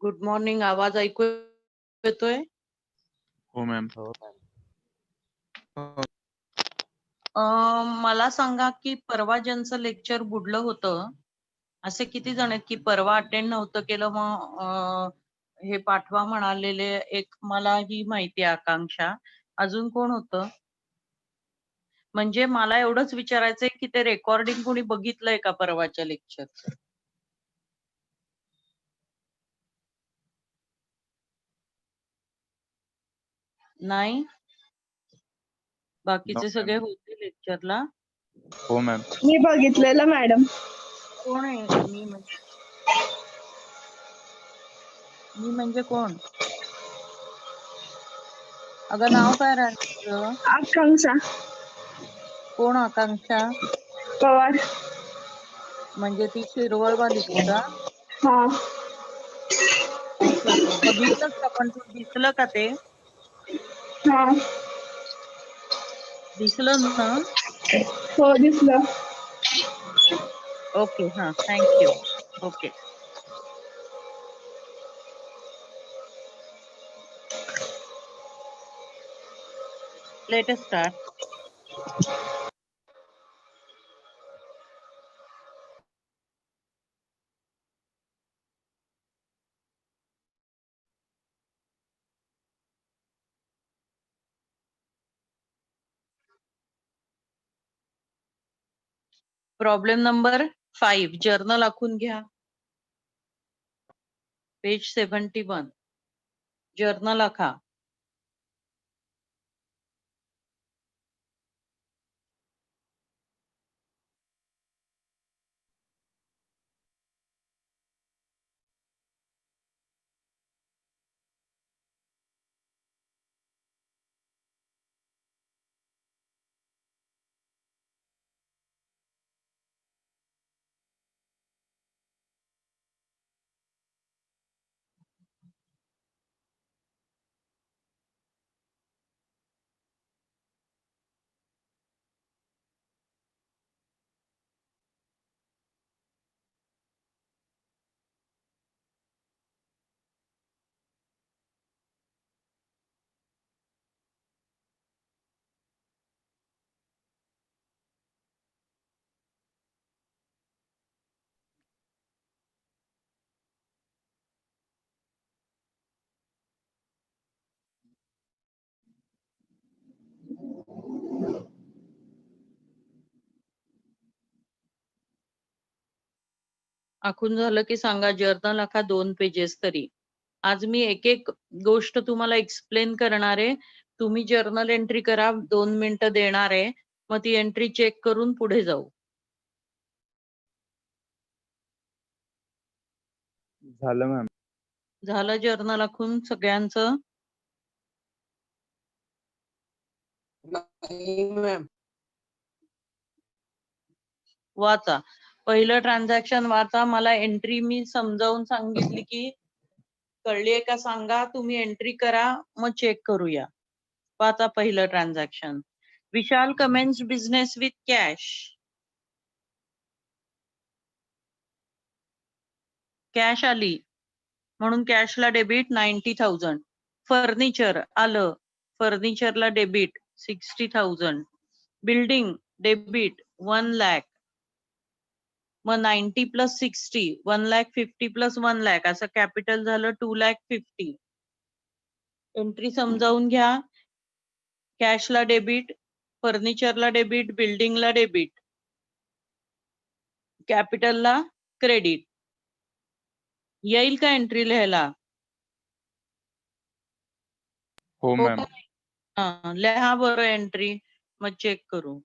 Good morning. आवाज ऐकू येतोय? हो मॅम. मला सांगा की परवा ज्यांचं लेक्चर बुडलं होतं असे किती जण आहेत की परवा अटेंड नव्हतं केलं, मग हे पाठवा म्हणालेले. एक मला ही माहिती आहे आकांक्षा. अजून कोण होतं? म्हणजे मला एवढंच विचारायचंय की ते रेकॉर्डिंग कोणी बघितलंय का परवाच्या लेक्चरचं? नाही? बाकीचे सगळे होते लेक्चरला? हो मॅम. मी बघितलेलं मॅडम. कोण आहे मी? मी म्हणजे कोण? अगं नाव काय राहिलं? आकांक्षा कोण आकांक्षा? पवार. म्हणजे ती शिरवळवालीच का? हा. Okay okay. बघितलंच का? पण तू दिसलं का ते? हा. दिसलं ना? हो दिसलं. ओके. हा, thank you. Okay. Let us start. Problem number 5. Journal आखून घ्या. पेज 71. जर्नल आखा. आखून झालं की सांगा. जर्नल आखा 2 पेजेस तरी. आज मी एक एक गोष्ट तुम्हाला एक्सप्लेन करणार आहे. तुम्ही जर्नल एंट्री करा. 2 मिनिटं देणार आहे. मग ती एंट्री चेक करून पुढे जाऊ. झालं मॅम. झालं जर्नल आखून सगळ्यांचं? वाचा. पहिलं ट्रान्झॅक्शन वाचा. मला एंट्री मी समजावून सांगितली की कळलीये का सांगा. तुम्ही एंट्री करा, मग चेक करूया. वाचा पहिलं transaction. Vishal comments business with cash. Cash आली म्हणून कॅशला डेबिट 90,000. फर्निचर आलं, फर्निचरला डेबिट 60,000. Building debit 1 lakh. मग 90 प्लस 60 1,50,000 प्लस 1 लाख असं कॅपिटल झालं 2,50,000. एंट्री समजावून घ्या. कॅशला डेबिट, फर्निचरला डेबिट, बिल्डिंगला डेबिट, कॅपिटलला क्रेडिट. येईल का एंट्री लिहायला? हो हो मॅम. का? हा, लिहा बरं एंट्री, मग चेक करू.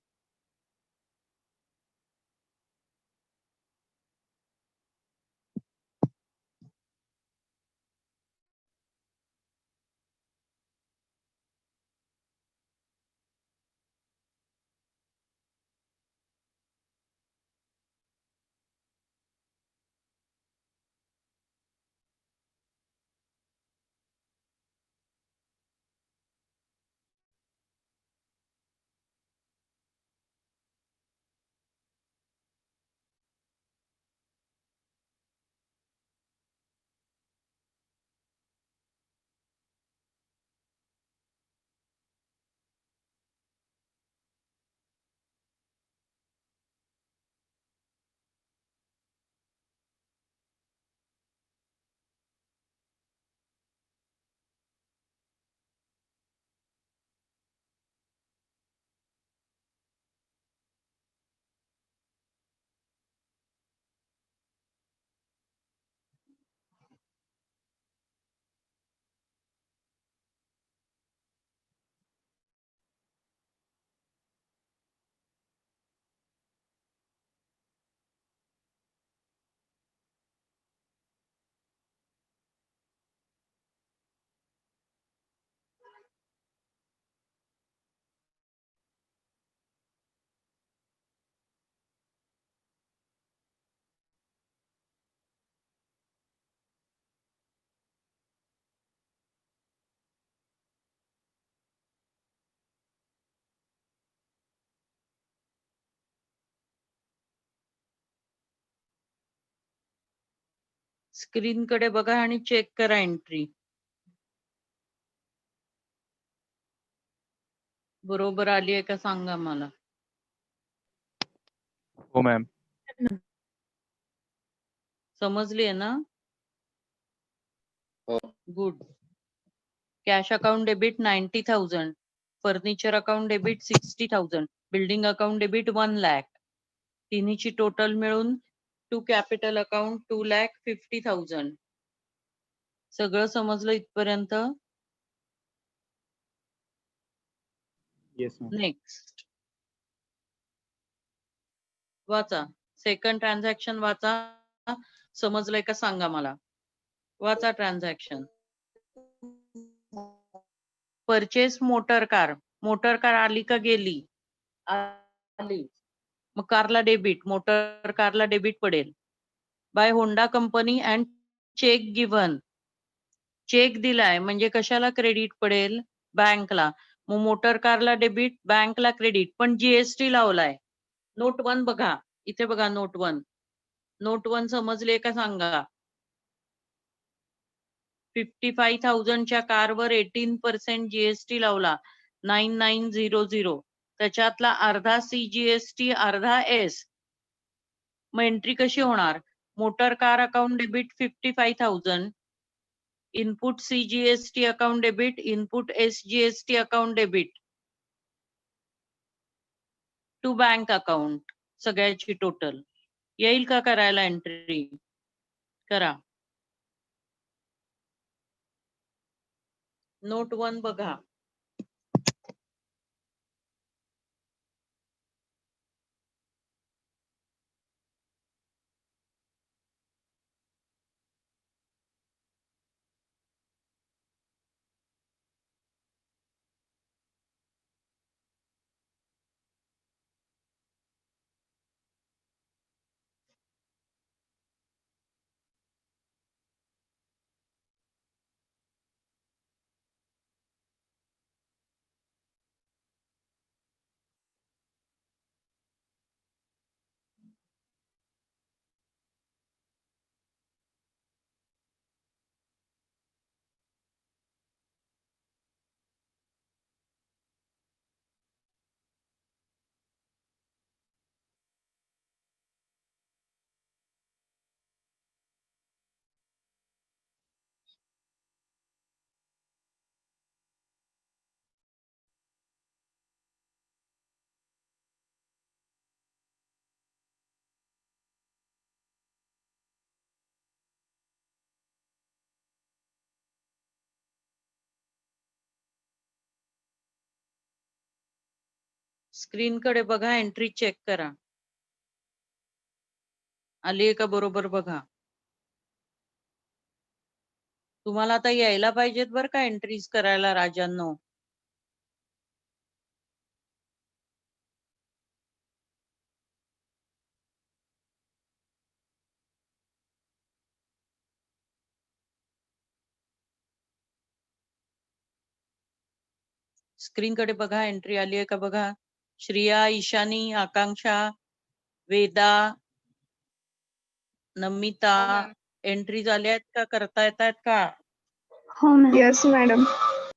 स्क्रीन कडे बघा आणि चेक करा एंट्री. बरोबर आली आहे का सांगा मला. हो मॅम. समजली आहे ना? हो. Good. Cash account debit 90,000, furniture account debit 60,000, building account debit 1 lakh. तिन्हीची टोटल मिळून टू कॅपिटल अकाउंट 2,50,000. सगळं समजलं इथपर्यंत? Yes ma'am. नेक्स्ट वाचा. सेकंड ट्रान्झॅक्शन वाचा. समजलंय का सांगा मला. वाचा transaction. Purchase motor car. Motor car आली का गेली? आली. मग कारला डेबिट, मोटर कारला डेबिट पडेल. By Honda company and cheque given. Cheque दिलाय म्हणजे कशाला क्रेडिट पडेल? बँकला. मग मोटर कारला डेबिट, बँकला क्रेडिट, पण जीएसटी लावलाय. नोट 1 बघा. इथे बघा नोट 1. नोट 1 समजले का सांगा. 55,000 च्या कारवर 18% जीएसटी लावला. 9900. त्याच्यातला अर्धा सीजीएसटी, अर्धा एस. मग एंट्री कशी होणार? Motor car account debit 55,000. Input CGST account debit, input SGST account debit to bank account. सगळ्याची टोटल येईल का करायला एंट्री? करा. नोट 1 बघा. स्क्रीन कडे बघा, एंट्री चेक करा. आली का बरोबर बघा. तुम्हाला आता यायला पाहिजेत बरं का एंट्रीज करायला राजांनो. स्क्रीन कडे बघा, एंट्री आली आहे का बघा. श्रिया, ईशानी, आकांक्षा, वेदा, नमिता, एंट्री झाल्यात का? करता येतात का? हो ma'am. Yes madam.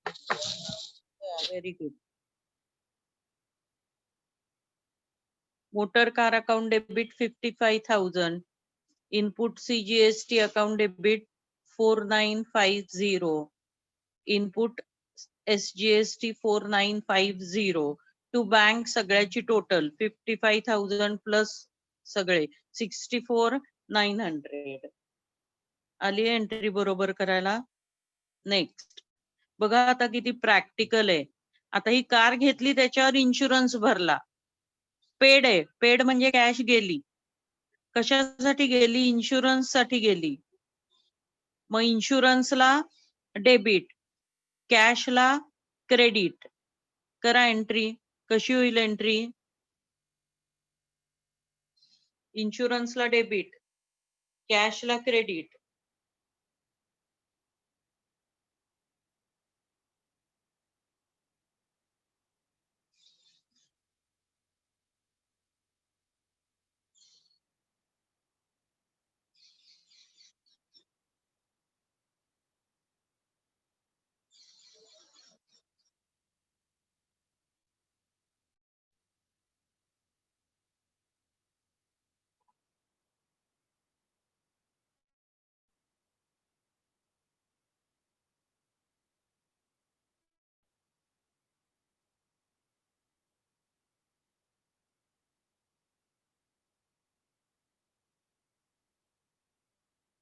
Very good. Motor car account debit 55,000. Input CGST account debit 4950. Input SGST 4950. To bank सगळ्याची टोटल 55,000 प्लस सगळे 64,900. आली एंट्री बरोबर करायला. नेक्स्ट बघा आता किती प्रॅक्टिकल आहे. आता ही कार घेतली, त्याच्यावर इन्शुरन्स भरला. पेड आहे. पेड म्हणजे कॅश गेली. कशासाठी गेली? इन्शुरन्स साठी गेली. मग इन्शुरन्सला डेबिट, कॅशला क्रेडिट. करा एंट्री. कशी होईल एंट्री? इन्शुरन्सला डेबिट, कॅशला क्रेडिट.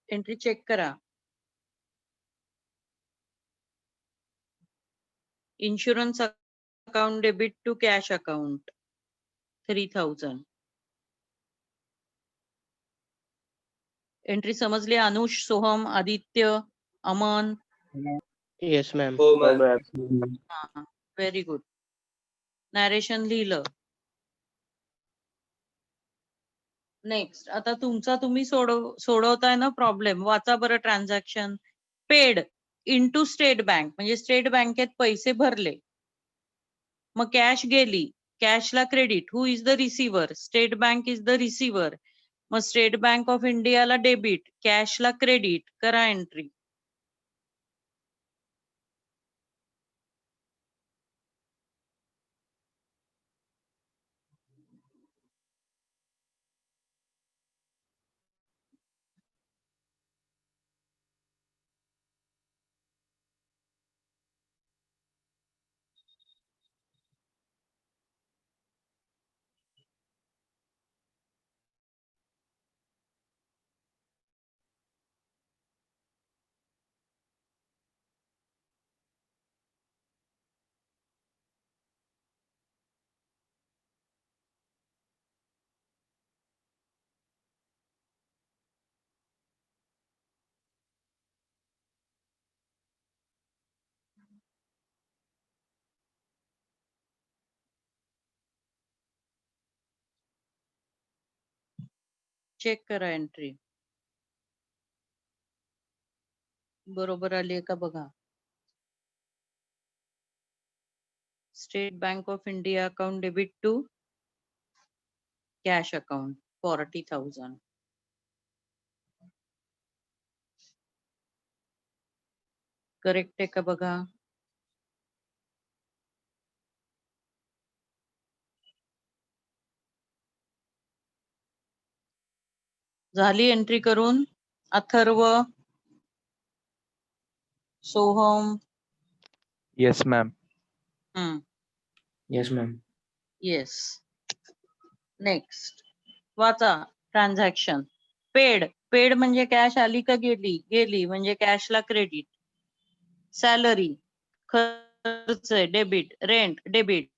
एंट्री चेक करा. Insurance account debit to cash account 3000. Entry समजली? अनुष, सोहम, आदित्य, अमन. Yes, ma'am. हो मॅम. Very good. नॅरेशन लिहिलं. नेक्स्ट आता तुमचा तुम्ही सोडवताय ना प्रॉब्लेम. वाचा बरं. Transaction paid into state bank म्हणजे स्टेट बँकेत पैसे भरले, मग कॅश गेली, कॅशला credit. Who is the receiver? State bank is the receiver. मग स्टेट बँक ऑफ इंडियाला डेबिट, कॅशला क्रेडिट. करा एंट्री. चेक करा एंट्री बरोबर आली आहे का बघा. State bank of India account debit to cash account 40,000. Correct आहे का बघा. झाली एंट्री करून? Atharva, Soham. Yes ma'am. Yes, ma'am. Yes. Next वाचा. Transaction paid. पेड म्हणजे कॅश आली का गेली? गेली म्हणजे कॅशला क्रेडिट. सॅलरी खर्च डेबिट. Rent debit.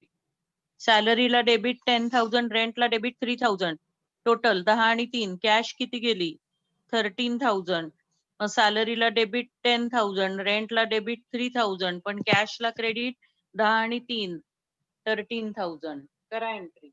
सॅलरीला डेबिट 10,000, रेंटला डेबिट 3,000. टोटल 10 आणि 3. कॅश किती गेली? 13,000. मग सॅलरीला डेबिट 10,000, रेंटला डेबिट 3,000, पण कॅशला क्रेडिट 10 आणि 3 13,000. करा एंट्री.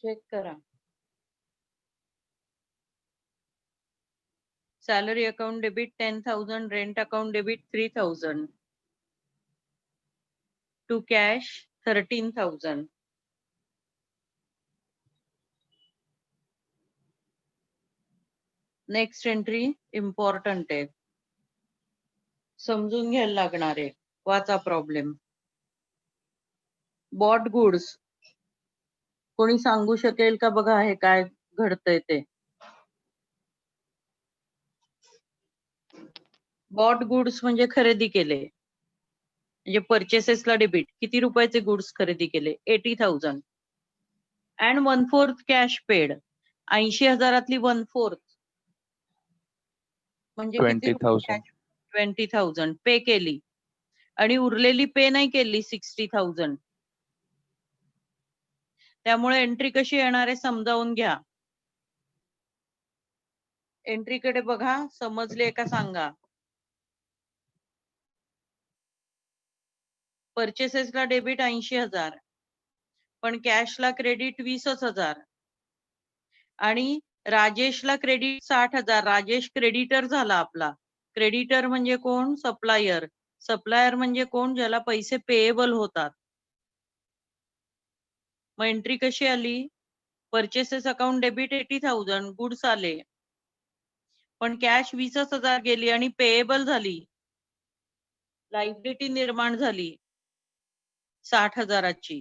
चेक करा. Salary account debit 10,000, rent account debit 3,000. To cash 13,000. Next entry important आहे, समजून घ्यायला लागणार आहे. वाचा प्रॉब्लेम. Bought goods. कोणी सांगू शकेल का बघा हे काय घडतंय ते? बॉट गुड्स म्हणजे खरेदी केले, म्हणजे परचेसेसला डेबिट. किती रुपयाचे गुड्स खरेदी केले? 80,000. And 1/4 cash paid. 80,000 1/4 म्हणजे किती? 20,000. 20,000 पे केली. आणि उरलेली पे नाही केली 60,000. त्यामुळे एंट्री कशी येणार आहे समजावून घ्या. एंट्रीकडे बघा, समजले का सांगा. परचेसेसला डेबिट 80,000, पण कॅशला क्रेडिट 20,000 आणि राजेशला क्रेडिट 60,000. राजेश क्रेडिटर झाला आपला. क्रेडिटर म्हणजे कोण? सप्लायर. सप्लायर म्हणजे कोण? ज्याला पैसे पेएबल होतात. मग एंट्री कशी आली? परचेसेस अकाउंट डेबिट 80,000, गुड्स आले, पण कॅश 20,000 गेली आणि पेएबल झाली. लायबिलिटी निर्माण झाली 60,000ची.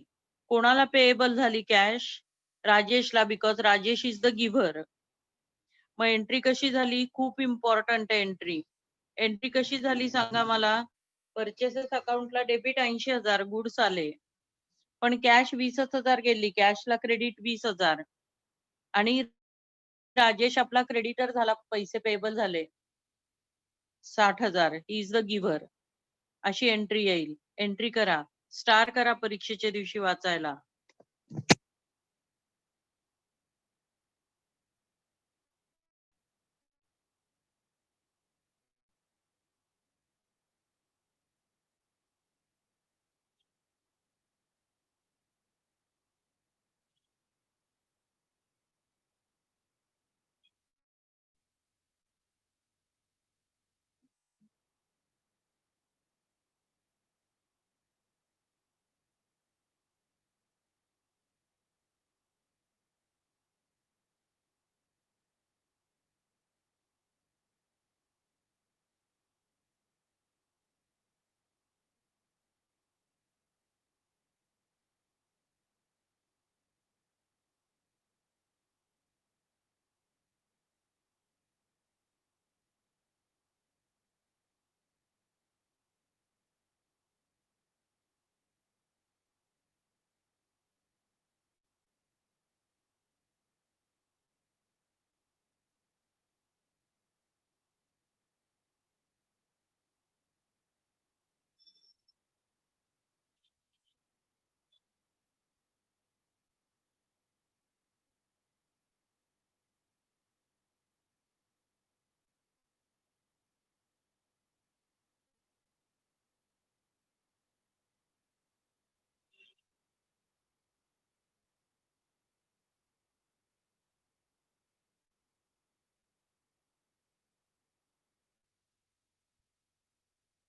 कोणाला पेएबल झाली कॅश? राजेशला, because Rajesh is the giver. मग एंट्री कशी झाली? खूप इम्पॉर्टंट आहे एंट्री. एंट्री कशी झाली सांगा मला. परचेसेस अकाउंटला डेबिट 80,000, गुड्स आले, पण कॅश 20,000 गेली. कॅशला क्रेडिट 20,000 आणि राजेश आपला क्रेडिटर झाला, पैसे पेएबल झाले 60,000. He is the giver. अशी एंट्री येईल. एंट्री करा, स्टार करा परीक्षेच्या दिवशी वाचायला.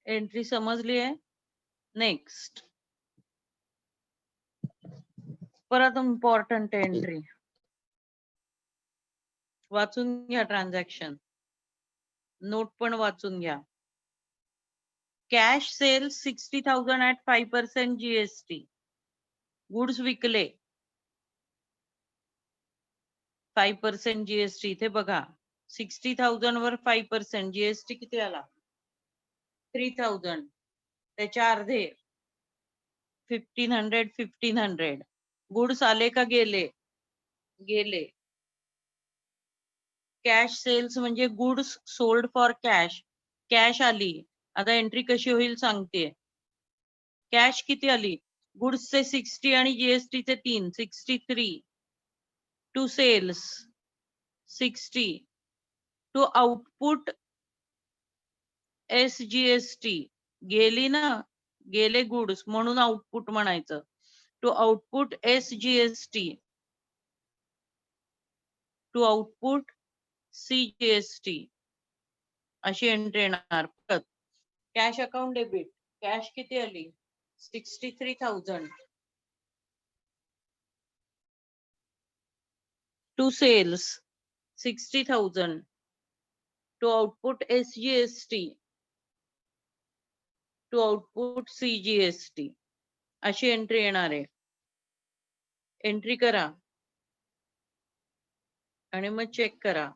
एंट्री समजली आहे? नेक्स्ट. परत इम्पॉर्टंट एंट्री वाचून घ्या. ट्रान्झॅक्शन नोट पण वाचून घ्या. Cash sales 60,000 at 5% GST. Goods विकले 5% जीएसटी. इथे बघा, 60,000 वर 5% जीएसटी किती आला? 3,000. त्याच्या अर्धे 1,500. गुड्स आले का गेले? गेले. कॅश सेल्स म्हणजे goods sold for cash. Cash आली. आता एंट्री कशी होईल सांगते. कॅश किती आली? गुड्सचे 60 आणि जीएसटीचे 3, 63. To sales 60. To output SGST. गेली ना, गेले गुड्स म्हणून आउटपुट म्हणायचं. To output SGST. To output CGST. अशी एंट्री येणार. परत कॅश अकाउंट डेबिट. कॅश किती आली? 63,000. To sales 60,000. To output SGST. To output CGST. अशी एंट्री येणार आहे. एंट्री करा आणि मग चेक करा.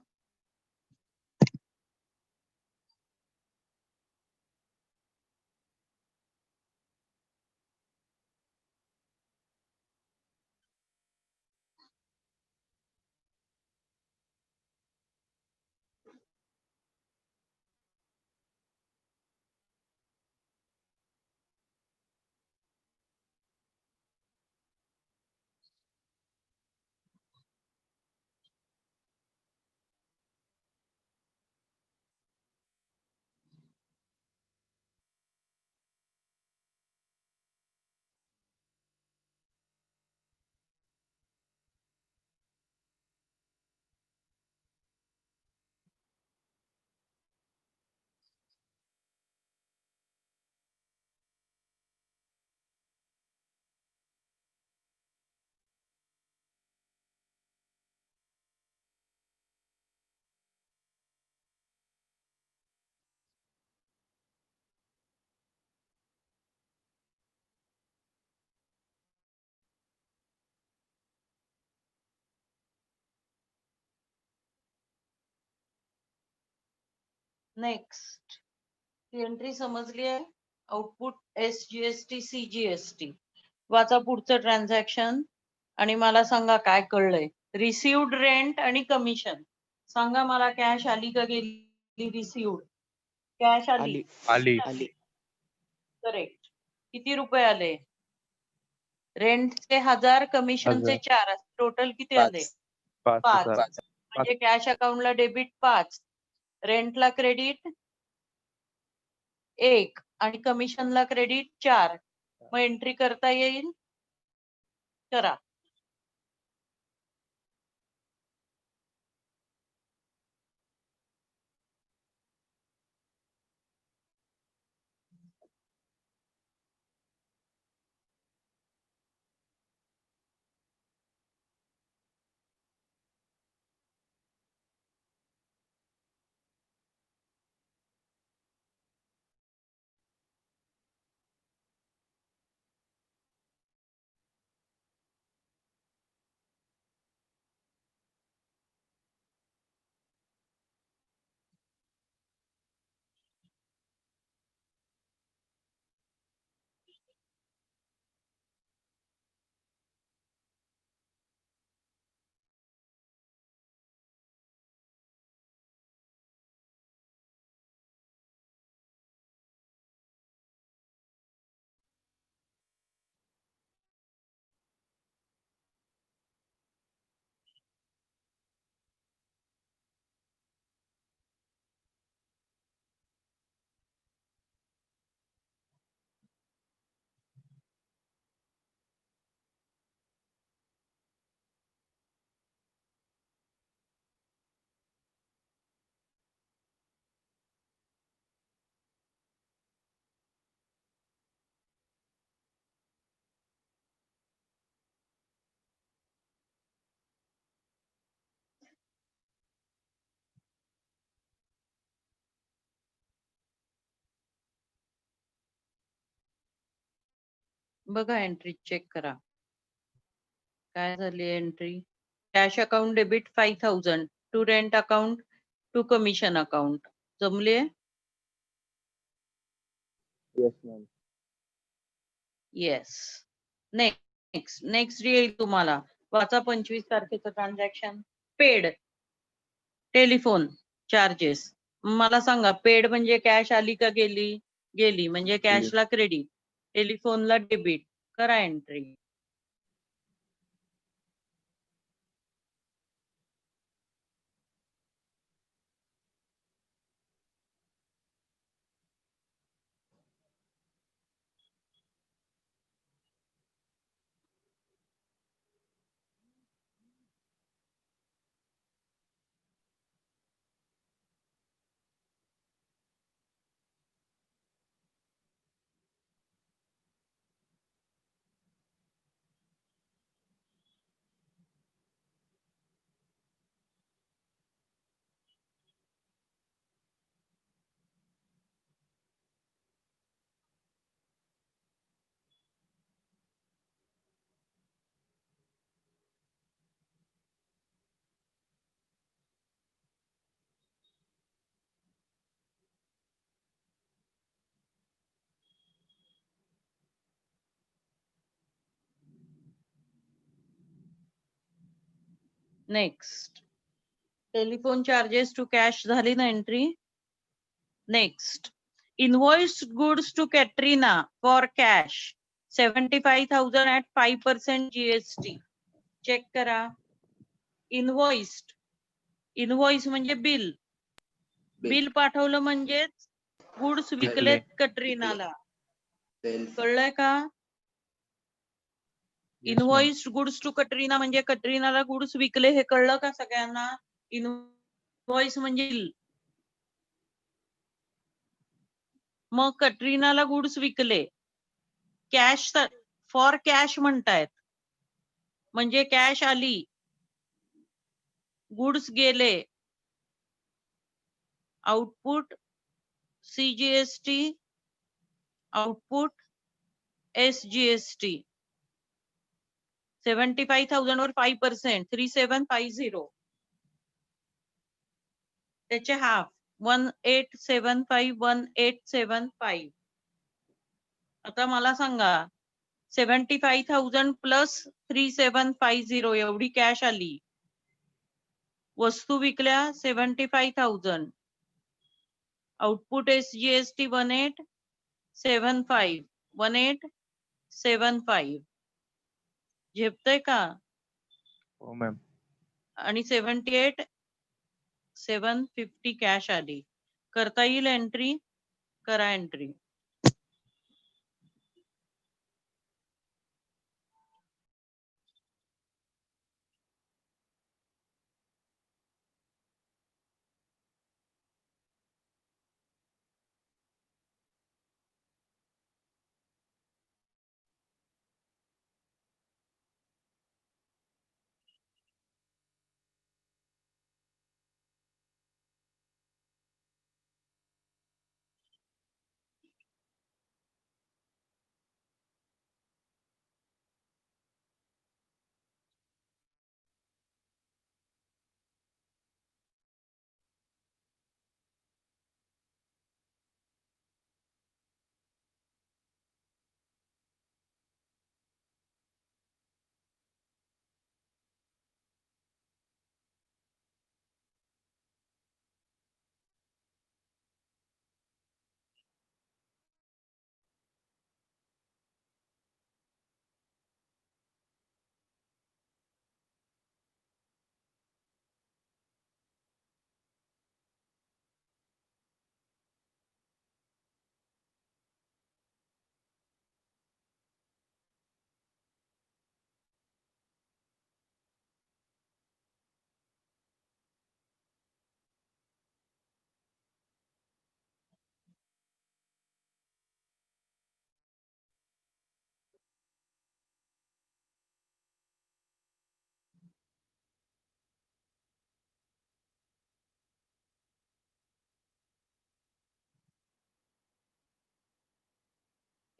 नेक्स्ट ही एंट्री समजली आहे. Output SGST CGST. वाचा पुढचं ट्रान्झॅक्शन आणि मला सांगा काय कळलंय. रिसिव्ड रेंट आणि कमिशन. सांगा मला कॅश आली का गेली. रिसिव्ड कॅश आली. Ali. Ali. करेक्ट. किती रुपये आले. रेंटचे 1000, कमिशनचे 4. टोटल किती आले. 5. 5,000. म्हणजे कॅश अकाउंटला डेबिट 5, रेंटला क्रेडिट 1 आणि कमिशनला क्रेडिट 4. मग एंट्री करता येईल. करा. बघा एंट्री चेक करा. काय झाली entry. Cash account debit 5000 to rent account to commission account. जमले. Yes, ma'am. येस. नेक्स्ट येईल तुम्हाला. वाचा 25 तारखेचं ट्रान्झॅक्शन. Paid telephone charges. मला सांगा पेड म्हणजे कॅश आली का गेली. गेली म्हणजे कॅशला क्रेडिट, टेलिफोनला डेबिट. करा entry. Next telephone charges to cash झाली ना entry. Next invoice goods to Katrina for cash 75,000 at 5% GST. चेक करा. इनवॉइस म्हणजे बिल. बिल पाठवलं म्हणजेच गुड्स विकलेत कटरीनाला. कळलंय का. इनवॉइस गुड्स टू कटरीना म्हणजे कटरीनाला गुड्स विकले. हे कळलं का सगळ्यांना. इनवॉइस म्हणजे बिल. मग कटरीनाला गुड्स विकले. कॅश फॉर कॅश म्हणतायत म्हणजे कॅश आली, गुड्स गेले. Output CGST, output SGST. 75,000 वर 5% 3750. त्याचे हाफ 1875 आता मला सांगा 75,000 प्लस 3750 एवढी कॅश आली. वस्तू विकल्या 75,000. आउटपुट SGST 1875 झेपतय का? हो मॅम. आणि 78,750 कॅश आली. करता येईल एंट्री? करा एंट्री.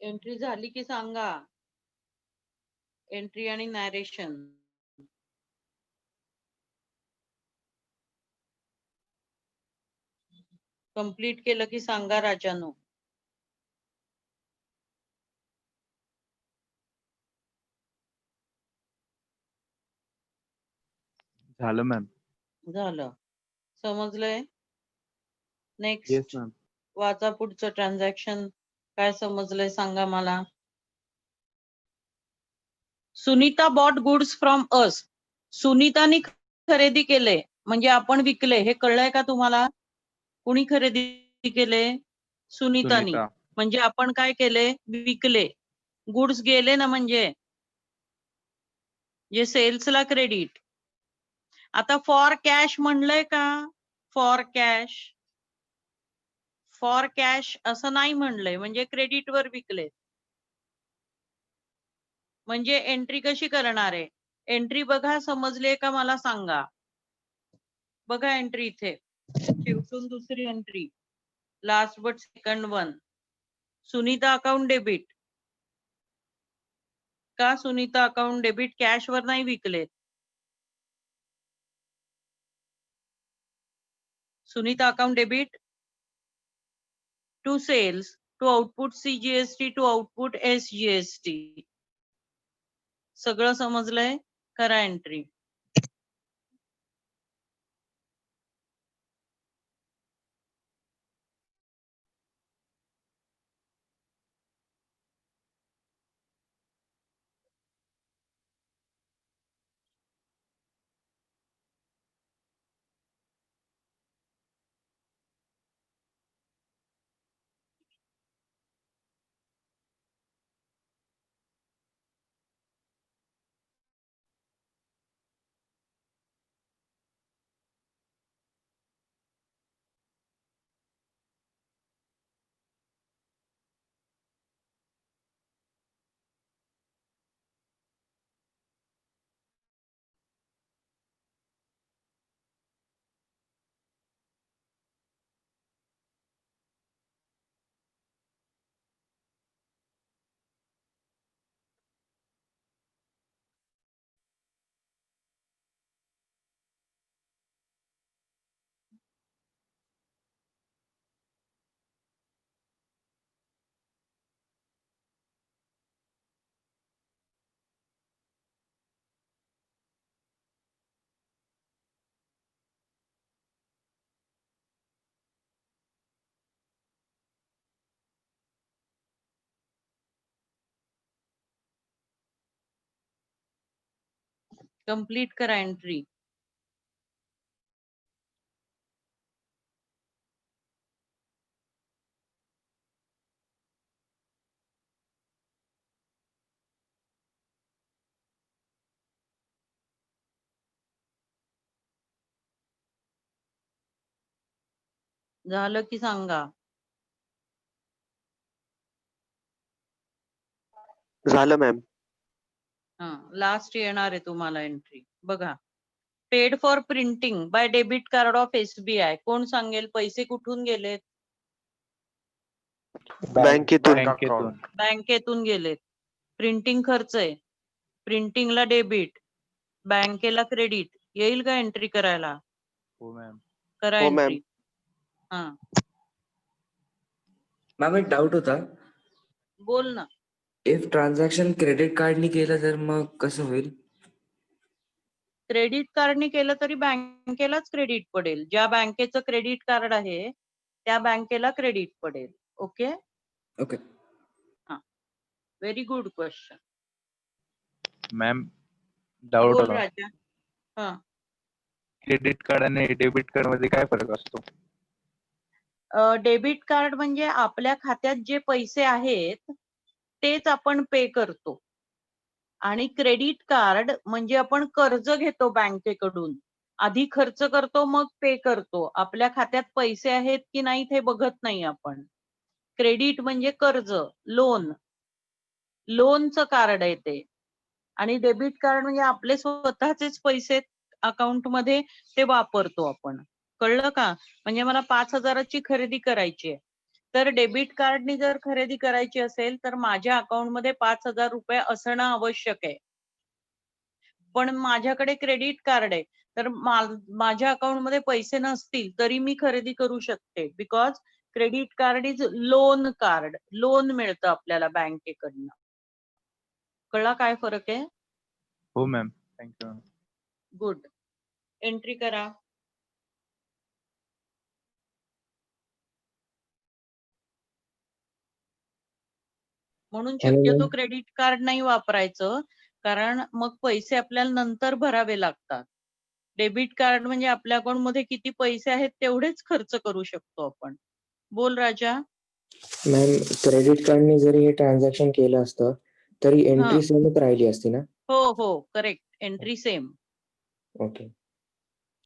एंट्री झाली की सांगा. एंट्री आणि नॅरेशन. कंप्लीट केलं की सांगा राजानो. झालं मॅम. झालं. समजलंय? Yes next ma'am. वाचा पुढचं ट्रान्झॅक्शन. काय समजलंय सांगा मला. Sunita bought goods from us. सुनीतानी खरेदी केले म्हणजे आपण विकले. हे कळलंय का तुम्हाला? कुणी खरेदी केले? सुनीतानी. सुनीता. म्हणजे आपण काय केले? विकले. गुड्स गेले ना, म्हणजे जे सेल्सला क्रेडिट. आता फॉर कॅश म्हणलंय का? For cash. फॉर कॅश असं नाही म्हणलंय, म्हणजे क्रेडिट वर विकले. म्हणजे एंट्री कशी करणार आहे? एंट्री बघा, समजले का मला सांगा. बघा एंट्री इथे शेवटून दुसरी entry, last but second one. Sunita account debit. का सुनीता अकाउंट डेबिट? कॅश वर नाही विकले. Sunita account debit to sales, to output CGST, to output SGST. सगळं समजलंय? करा एंट्री. कम्प्लीट करा एंट्री. झालं की सांगा. झालं मॅम. लास्ट येणार आहे तुम्हाला एंट्री. बघा, paid for printing by debit card of SBI. कोण सांगेल पैसे कुठून गेलेत? बँकेतून. बँकेतून. बँकेतून गेलेत. प्रिंटिंग खर्च आहे. प्रिंटिंगला डेबिट, बँकेला क्रेडिट. येईल का एंट्री करायला? हो मॅम. करा हो मॅम. एंट्री. हा, मॅम एक डाऊट होता. बोल ना. इफ ट्रान्झॅक्शन क्रेडिट कार्डनी केलं तर मग कसं होईल? क्रेडिट कार्डने केलं तरी बँकेलाच क्रेडिट पडेल. ज्या बँकेचं क्रेडिट कार्ड आहे त्या बँकेला क्रेडिट पडेल. Okay. Okay. Very good question. Ma'am doubt बोल होता. राजा. हा, क्रेडिट कार्ड आणि डेबिट कार्ड मध्ये काय फरक असतो? डेबिट कार्ड म्हणजे आपल्या खात्यात जे पैसे आहेत तेच आपण पे करतो, आणि क्रेडिट कार्ड म्हणजे आपण कर्ज घेतो बँकेकडून. आधी खर्च करतो मग पे करतो. आपल्या खात्यात पैसे आहेत की नाही हे बघत नाही आपण. क्रेडिट म्हणजे कर्ज, लोनचं कार्ड आहे ते. आणि डेबिट कार्ड म्हणजे आपले स्वतःचेच पैसे अकाउंट मध्ये ते वापरतो आपण. कळलं का? म्हणजे मला 5,000ची खरेदी करायची आहे, तर डेबिट कार्डनी जर खरेदी करायची असेल तर माझ्या अकाउंट मध्ये 5,000 रुपये असणं आवश्यक आहे. पण माझ्याकडे क्रेडिट कार्ड आहे, तर माझ्या अकाउंट मध्ये पैसे नसतील तरी मी खरेदी करू शकते, because credit card is loan card. Loan मिळतं आपल्याला बँकेकडनं. कळला काय फरक आहे? हो ma'am. Thank you ma'am. Good. Entry करा. म्हणून Hello, शक्यतो ma'am. क्रेडिट कार्ड नाही वापरायचं, कारण मग पैसे आपल्याला नंतर भरावे लागतात. डेबिट कार्ड म्हणजे आपल्या अकाउंट मध्ये किती पैसे आहेत तेवढेच खर्च करू शकतो आपण. बोल राजा. मॅम क्रेडिट कार्डने जरी हे ट्रान्झॅक्शन केलं असतं तरी हा, एंट्री सेमच राहिली असती ना? हो करेक्ट. Entry same. ओके.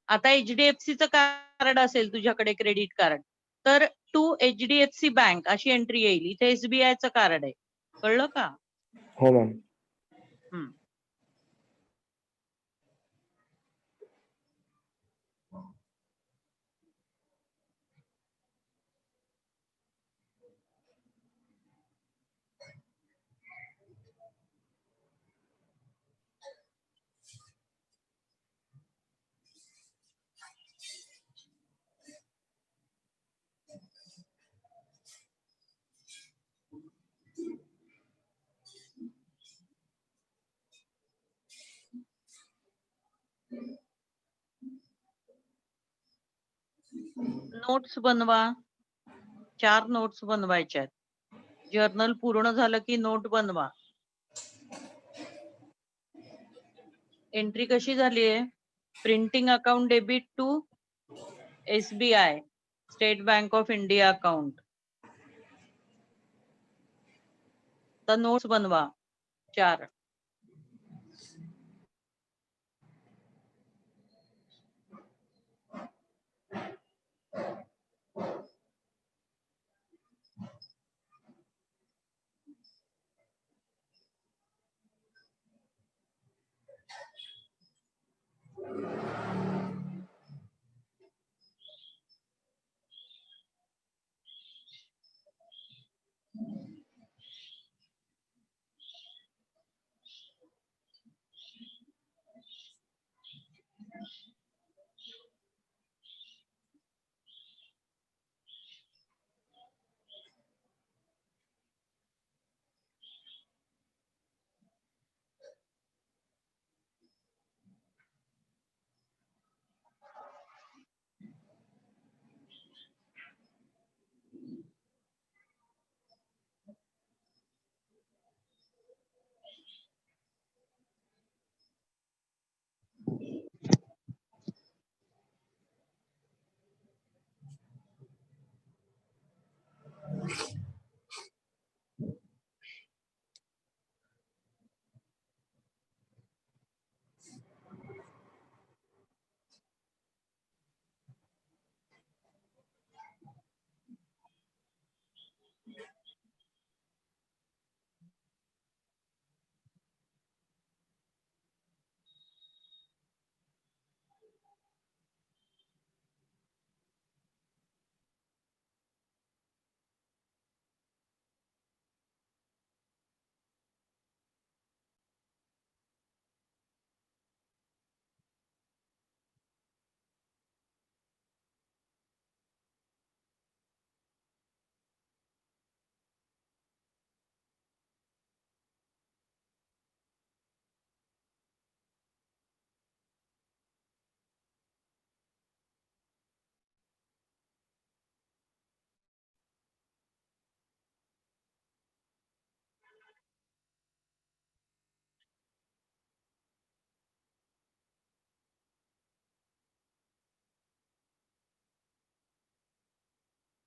आता HDFCचं कार्ड असेल तुझ्याकडे क्रेडिट कार्ड, तर टू HDFC बँक अशी एंट्री येईल. इथे SBIचं कार्ड आहे. कळलं का? हो मॅम. हम्म. नोट्स बनवा. 4 नोट्स बनवायच्या आहेत. जर्नल पूर्ण झालं की नोट बनवा. एंट्री कशी झालीये? Printing account debit to SBI, state bank of India account. तर नोट्स बनवा 4.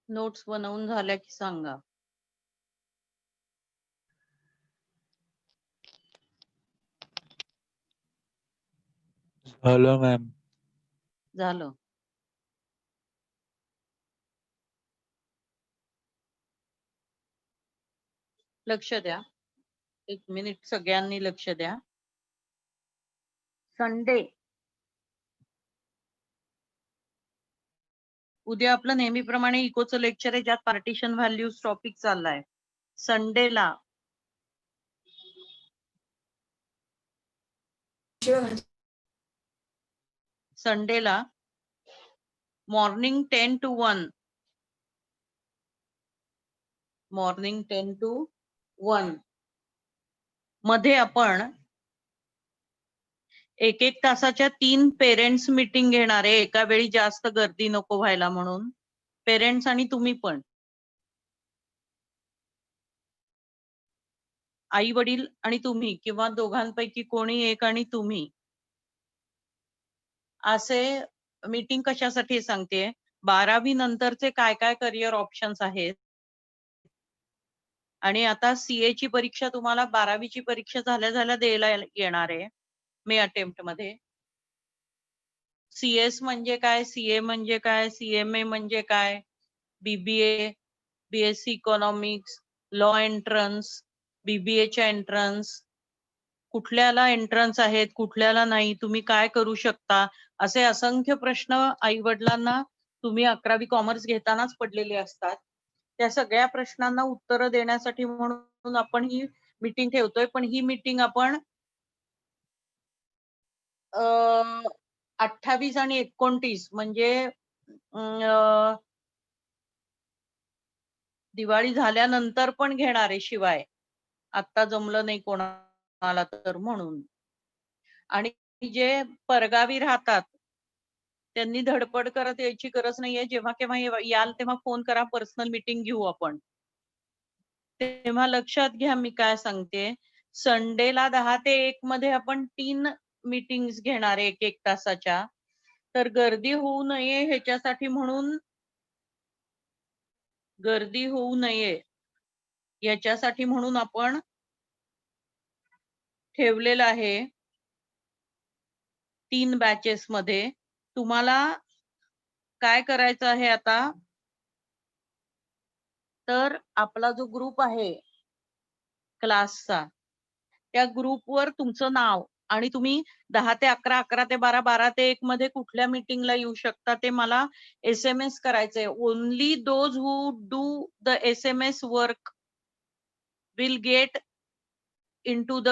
नोट्स बनवून झाल्या की सांगा. झालं मॅम. झालं. लक्ष द्या. 1 मिनिट सगळ्यांनी लक्ष द्या. संडे उद्या आपलं नेहमीप्रमाणे इकोचं लेक्चर आहे, ज्यात पार्टिशन व्हॅल्यूज टॉपिक चाललाय. संडेला मॉर्निंग 10 to 1 मध्ये आपण 1-1 तासाच्या 3 पेरेंट्स मीटिंग घेणार आहे. एका वेळी जास्त गर्दी नको व्हायला म्हणून. पेरेंट्स आणि तुम्ही पण. आई वडील आणि तुम्ही किंवा दोघांपैकी कोणी एक आणि तुम्ही. असे मीटिंग कशासाठी सांगते, 12वी नंतरचे काय काय करिअर ऑप्शन्स आहेत. आणि आता सीए ची परीक्षा तुम्हाला 12वीची परीक्षा झाल्या द्यायला येणार आहे मे अटेम्प्ट मध्ये. सीएस म्हणजे काय, सीए म्हणजे काय, सीएमए म्हणजे काय, BBA, BSc economics, law entrance, बीबीएच्या एंट्रन्स, कुठल्याला एंट्रन्स आहेत, कुठल्याला नाही, तुम्ही काय करू शकता, असे असंख्य प्रश्न आई वडिलांना तुम्ही 11वी कॉमर्स घेतानाच पडलेले असतात. त्या सगळ्या प्रश्नांना उत्तर देण्यासाठी म्हणून आपण ही मीटिंग ठेवतोय. पण ही मीटिंग आपण 28 आणि 29 म्हणजे दिवाळी झाल्यानंतर पण घेणार आहे, शिवाय आता जमलं नाही कोणाला तर म्हणून. आणि जे परगावी राहतात त्यांनी धडपड करत यायची गरज नाहीये. जेव्हा केव्हा याल तेव्हा फोन करा, पर्सनल मीटिंग घेऊ आपण. तेव्हा लक्षात घ्या मी काय सांगते. संडेला 10 ते 1 मध्ये आपण 3 मीटिंग्स घेणार आहे 1-1 तासाच्या. तर गर्दी होऊ नये ह्याच्यासाठी म्हणून, गर्दी होऊ नये याच्यासाठी म्हणून आपण ठेवलेलं आहे 3 बॅचेस मध्ये. तुम्हाला काय करायचं आहे आता, तर आपला जो ग्रुप आहे क्लासचा, त्या ग्रुपवर तुमचं नाव आणि तुम्ही 10 ते 11, 11 ते 12, 12 ते 1 मध्ये कुठल्या मीटिंगला येऊ शकता ते मला SMS करायचंय. Only those who do the SMS work will get into the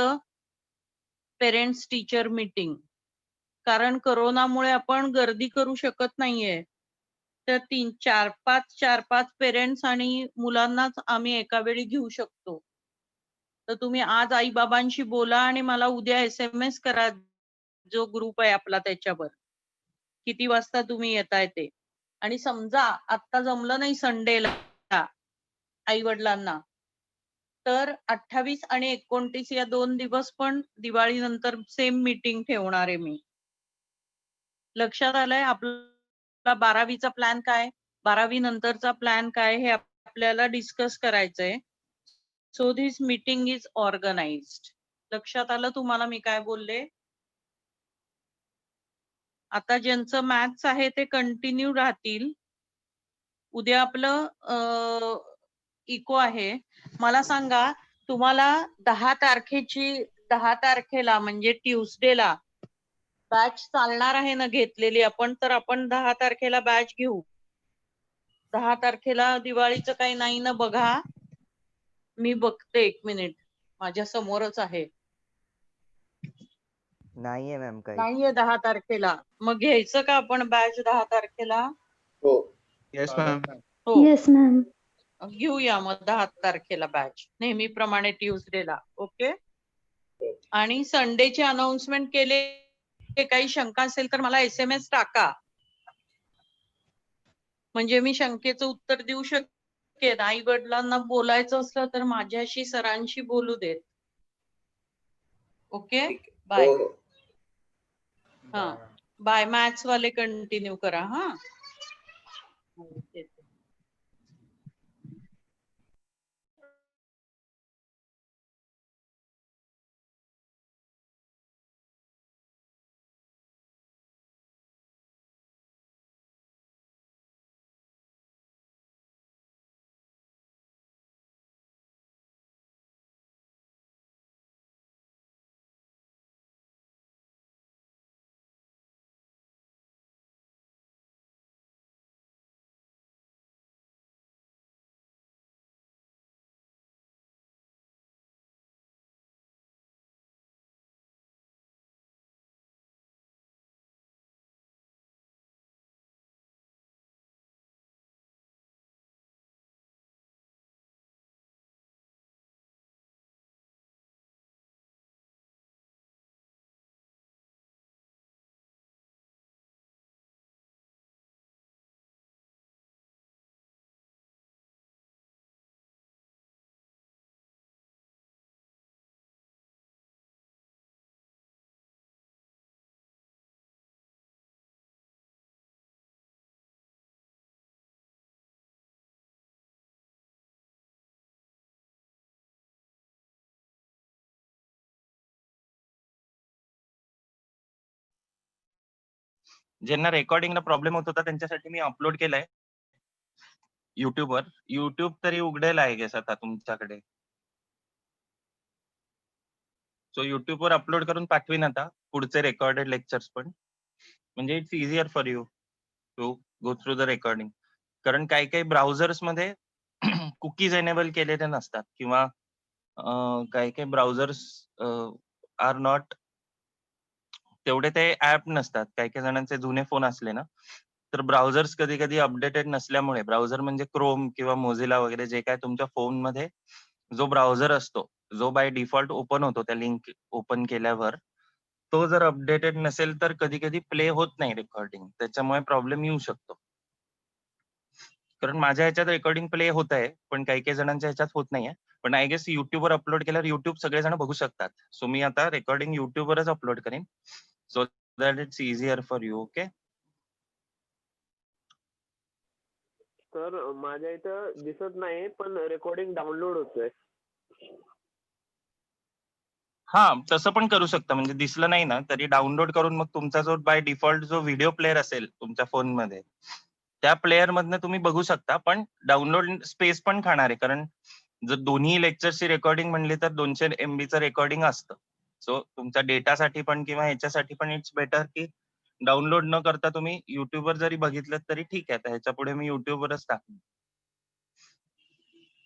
parents teacher meeting. कारण कोरोनामुळे आपण गर्दी करू शकत नाहीये. तर 4-5 पेरेंट्स आणि मुलांनाच आम्ही एका वेळी घेऊ शकतो. तर तुम्ही आज आई बाबांशी बोला आणि मला उद्या SMS करा, जो ग्रुप आहे आपला त्याच्यावर, किती वाजता तुम्ही येताय ते. आणि समजा आता जमलं नाही संडेला आई वडिलांना, तर 28 आणि 29 या 2 दिवस पण दिवाळी नंतर सेम मीटिंग ठेवणार आहे मी. लक्षात आलंय आपला 12वीचा प्लॅन काय, 12वी नंतरचा प्लॅन काय, हे आपल्याला डिस्कस करायचंय. So this meeting is organised. लक्षात आलं तुम्हाला मी काय बोलले. आता ज्यांचं मॅथ्स आहे ते कंटिन्यू राहतील. उद्या आपलं इको आहे. मला सांगा, तुम्हाला 10 तारखेला म्हणजे ट्यूसडेला बॅच चालणार आहे ना घेतलेली आपण, तर आपण 10 तारखेला बॅच घेऊ. 10 तारखेला दिवाळीचं काही नाही ना बघा. मी बघते 1 मिनिट, माझ्या समोरच आहे. नाहीये मॅम काही. नाहीये 10 तारखेला. मग घ्यायचं का आपण बॅच 10 तारखेला? हो. Yes ma'am. हो, येस मॅम. घेऊया मग 10 तारखेला बॅच, नेहमीप्रमाणे ट्यूसडेला. ओके. आणि संडेचे अनाउन्समेंट केले. काही शंका असेल तर मला SMS टाका, म्हणजे मी शंकेचं उत्तर देऊ शकेन. आई वडिलांना बोलायचं असलं तर माझ्याशी सरांशी बोलू देत. Okay, bye. हा, बाय. मॅथ्स वाले कंटिन्यू करा. हा. ज्यांना रेकॉर्डिंगला प्रॉब्लेम होत होता त्यांच्यासाठी मी अपलोड केलंय युट्यूबवर. युट्यूब तरी उघडेल आहे गेस आता तुमच्याकडे. सो युट्यूबवर अपलोड करून पाठवीन आता पुढचे रेकॉर्डेड लेक्चर्स पण. म्हणजे it's easier for you to go through the recording. कारण काही काही ब्राउझर्स मध्ये कुकीज एनेबल केलेले नसतात किंवा काही काही ब्राउझर्स आर नॉट तेवढे ते ऍप नसतात. काही काही जणांचे जुने फोन असले ना तर ब्राउझर्स कधी कधी अपडेटेड नसल्यामुळे, ब्राउझर म्हणजे क्रोम किंवा मोझिला वगैरे जे काय तुमच्या फोन मध्ये जो ब्राउझर असतो जो बाय डिफॉल्ट ओपन होतो त्या लिंक ओपन केल्यावर, तो जर अपडेटेड नसेल तर कधी कधी प्ले होत नाही रेकॉर्डिंग. त्याच्यामुळे प्रॉब्लेम येऊ शकतो. कारण माझ्या ह्याच्यात रेकॉर्डिंग प्ले होत आहे पण काही काही जणांच्या ह्याच्यात होत नाहीये. पण आय गेस युट्यूबवर अपलोड केल्यावर युट्यूब सगळेजण बघू शकतात. सो मी आता रेकॉर्डिंग युट्यूबवरच अपलोड करेन so that it's easier for you. Okay. Sir माझ्या इथं दिसत नाही पण रेकॉर्डिंग डाउनलोड होतोय. हा तसं पण करू शकता. म्हणजे दिसलं नाही ना तरी डाउनलोड करून मग तुमचा जो बाय डिफॉल्ट जो व्हिडिओ प्लेअर असेल तुमच्या फोनमध्ये त्या प्लेअर मधनं तुम्ही बघू शकता. पण डाउनलोड स्पेस पण खाणार आहे कारण जर दोन्ही लेक्चरची रेकॉर्डिंग म्हणली तर 200 MBचं रेकॉर्डिंग असतं. सो तुमच्या डेटासाठी पण किंवा ह्याच्यासाठी पण इट्स बेटर की डाउनलोड न करता तुम्ही युट्यूबवर जरी बघितलं तरी ठीक आहे. ह्याच्या पुढे मी युट्यूबवरच टाकेन.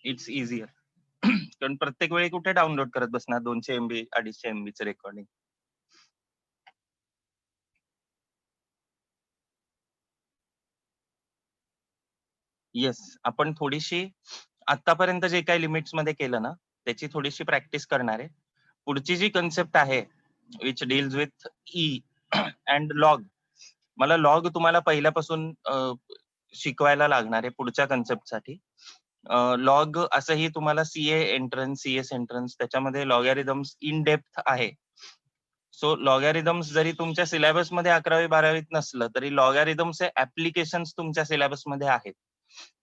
It's easier. कारण प्रत्येक वेळी कुठे डाउनलोड करत बसणार 200 MB 250 MBचं रेकॉर्डिंग. येस, आपण थोडीशी आतापर्यंत जे काही लिमिट्स मध्ये केलं ना त्याची थोडीशी प्रॅक्टिस करणार आहे. पुढची जी कन्सेप्ट आहे which deals with E and log, मला लॉग तुम्हाला पहिल्यापासून शिकवायला लागणार आहे पुढच्या कन्सेप्टसाठी. लॉग असंही तुम्हाला सीए एंट्रन्स सीएस एंट्रन्स त्याच्यामध्ये लॉगॅरिथम्स इन डेप्थ आहे. सो लॉगॅरिथम्स जरी तुमच्या सिलेबस मध्ये 11वी-12वीत नसलं तरी लॉगॅरिथम्सचे ऍप्लिकेशन्स तुमच्या सिलेबस मध्ये आहेत.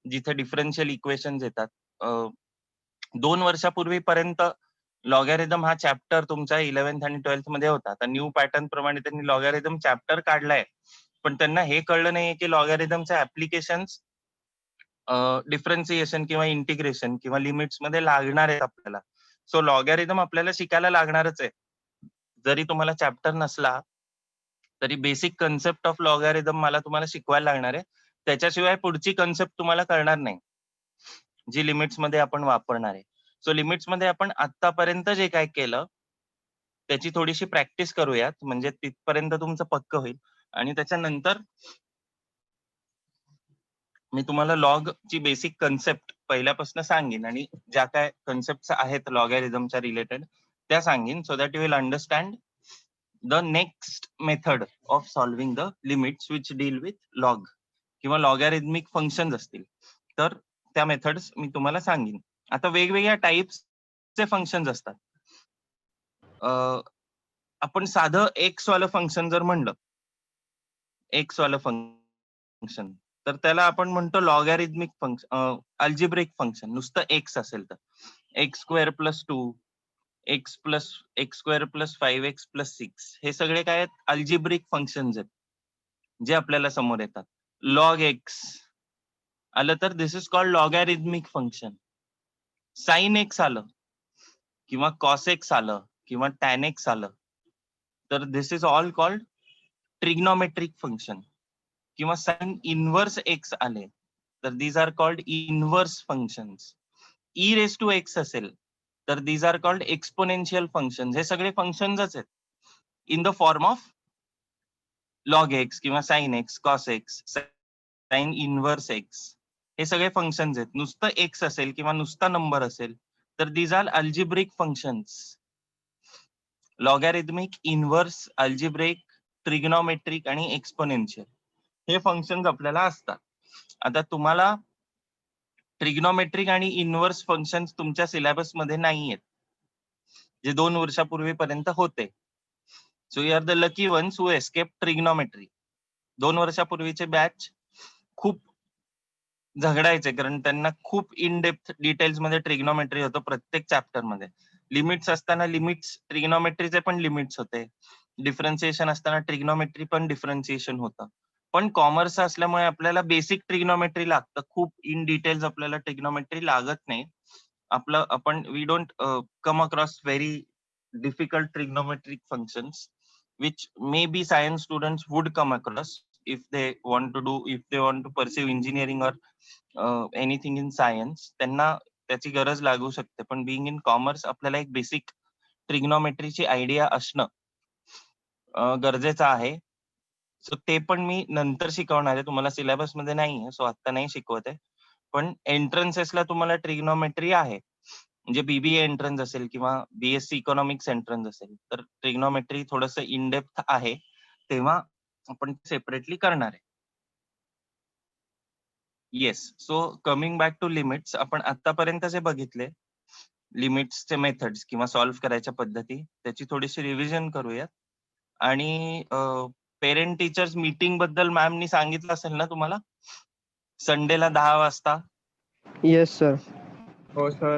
जिथे डिफरन्शियल इक्वेशन्स येतात. 2 वर्षापूर्वीपर्यंत लॉगॅरिथम हा चॅप्टर तुमच्या 11th आणि 12th मध्ये होता. तर न्यू पॅटर्न प्रमाणे त्यांनी लॉगॅरिथम चॅप्टर काढलाय पण त्यांना हे कळलं नाहीये की लॉगॅरिथमचे ऍप्लिकेशन्स डिफरन्सिएशन किंवा इंटिग्रेशन किंवा लिमिट्स मध्ये लागणार आहेत आपल्याला. सो लॉगॅरिथम आपल्याला शिकायला लागणारच आहे. जरी तुम्हाला चॅप्टर नसला तरी बेसिक कन्सेप्ट ऑफ लॉगॅरिथम मला तुम्हाला शिकवायला लागणार आहे. त्याच्याशिवाय पुढची कन्सेप्ट तुम्हाला कळणार नाही जी लिमिट्स मध्ये आपण वापरणार आहे. सो लिमिट्स मध्ये आपण आतापर्यंत जे काय केलं त्याची थोडीशी प्रॅक्टिस करूयात म्हणजे तिथपर्यंत तुमचं पक्क होईल. आणि त्याच्यानंतर मी तुम्हाला लॉग ची बेसिक कन्सेप्ट पहिल्यापासून सांगेन आणि ज्या काय कन्सेप्ट आहेत लॉगॅरिथमच्या रिलेटेड त्या सांगेन so that you will understand the next method of solving the limits which deal with log किंवा लॉगॅरिथमिक फंक्शन्स असतील तर त्या मेथड्स मी तुम्हाला सांगेन. आता वेगवेगळ्या टाइप्सचे फंक्शन्स असतात. आपण साधं एक्स वालं फंक्शन जर म्हणलं एक्स वालं फंक्शन तर त्याला आपण म्हणतो लॉगॅरिथमिक फंक्शन अल्जेब्रिक फंक्शन. नुसतं एक्स असेल तर x² + 2 x + 5x + 6 हे सगळे काय आहेत अल्जेब्रिक फंक्शन्स आहेत जे आपल्याला समोर येतात. लॉग एक्स आलं तर this is called logarithmic function. Sine x आलं किंवा कॉस एक्स आलं किंवा टॅन एक्स आलं तर this is all called trigonometric function. किंवा साइन इनवर्स एक्स आले तर these are called inverse functions. e⁻x असेल तर these are called exponential functions. हे सगळे फंक्शन्सच आहेत in the form of log x किंवा sine x cos x sine inverse x. हे सगळे फंक्शन्स आहेत. नुसतं एक्स असेल किंवा नुसता नंबर असेल तर these are algebraic functions. Logarithmic, inverse, algebraic, trigonometric आणि एक्सपोनेन्शियल हे फंक्शन्स आपल्याला असतात. आता तुम्हाला ट्रिग्नोमेट्रिक आणि इनवर्स फंक्शन्स तुमच्या सिलेबस मध्ये नाही आहेत जे 2 वर्षापूर्वीपर्यंत होते. So you are the lucky ones who escape trigonometry. 2 वर्षापूर्वीचे बॅच खूप झगडायचे कारण त्यांना खूप इन डेप्थ डिटेल्स मध्ये ट्रिग्नोमेट्री होतं प्रत्येक चॅप्टर मध्ये. लिमिट्स असताना लिमिट्स ट्रिग्नोमेट्रीचे पण लिमिट्स होते. डिफरन्शिएशन असताना ट्रिग्नोमेट्री पण डिफरन्शिएशन होतं. पण कॉमर्स असल्यामुळे आपल्याला बेसिक ट्रिग्नोमेट्री लागतं. खूप इन डिटेल्स आपल्याला ट्रिग्नोमेट्री लागत नाही. आपण we don't come across very difficult trigonometric functions which maybe science students would come across if they want to pursue engineering or anything in science. त्यांना त्याची गरज लागू शकते. पण being in commerce आपल्याला एक बेसिक ट्रिग्नोमेट्रीची आयडिया असणं गरजेचं आहे. सो ते पण मी नंतर शिकवणार आहे. तुम्हाला सिलेबस मध्ये नाहीये, सो आता नाही शिकवत आहे. पण एंट्रन्सेसला तुम्हाला ट्रिग्नोमेट्री आहे. म्हणजे बीबीए एंट्रन्स असेल किंवा बीएससी इकॉनॉमिक्स एंट्रन्स असेल तर ट्रिग्नोमेट्री थोडंसं इन डेप्थ आहे, तेव्हा आपण सेपरेटली करणार आहे. Yes, so coming back to limits, आपण आतापर्यंत जे बघितले लिमिट्सचे मेथड्स किंवा सॉल्व्ह करायच्या पद्धती, त्याची थोडीशी रिव्हिजन करूयात. आणि पेरेंट टीचर्स मीटिंग बद्दल मॅमनी सांगितलं असेल ना तुम्हाला, संडेला 10 वाजता. Yes sir. हो sir.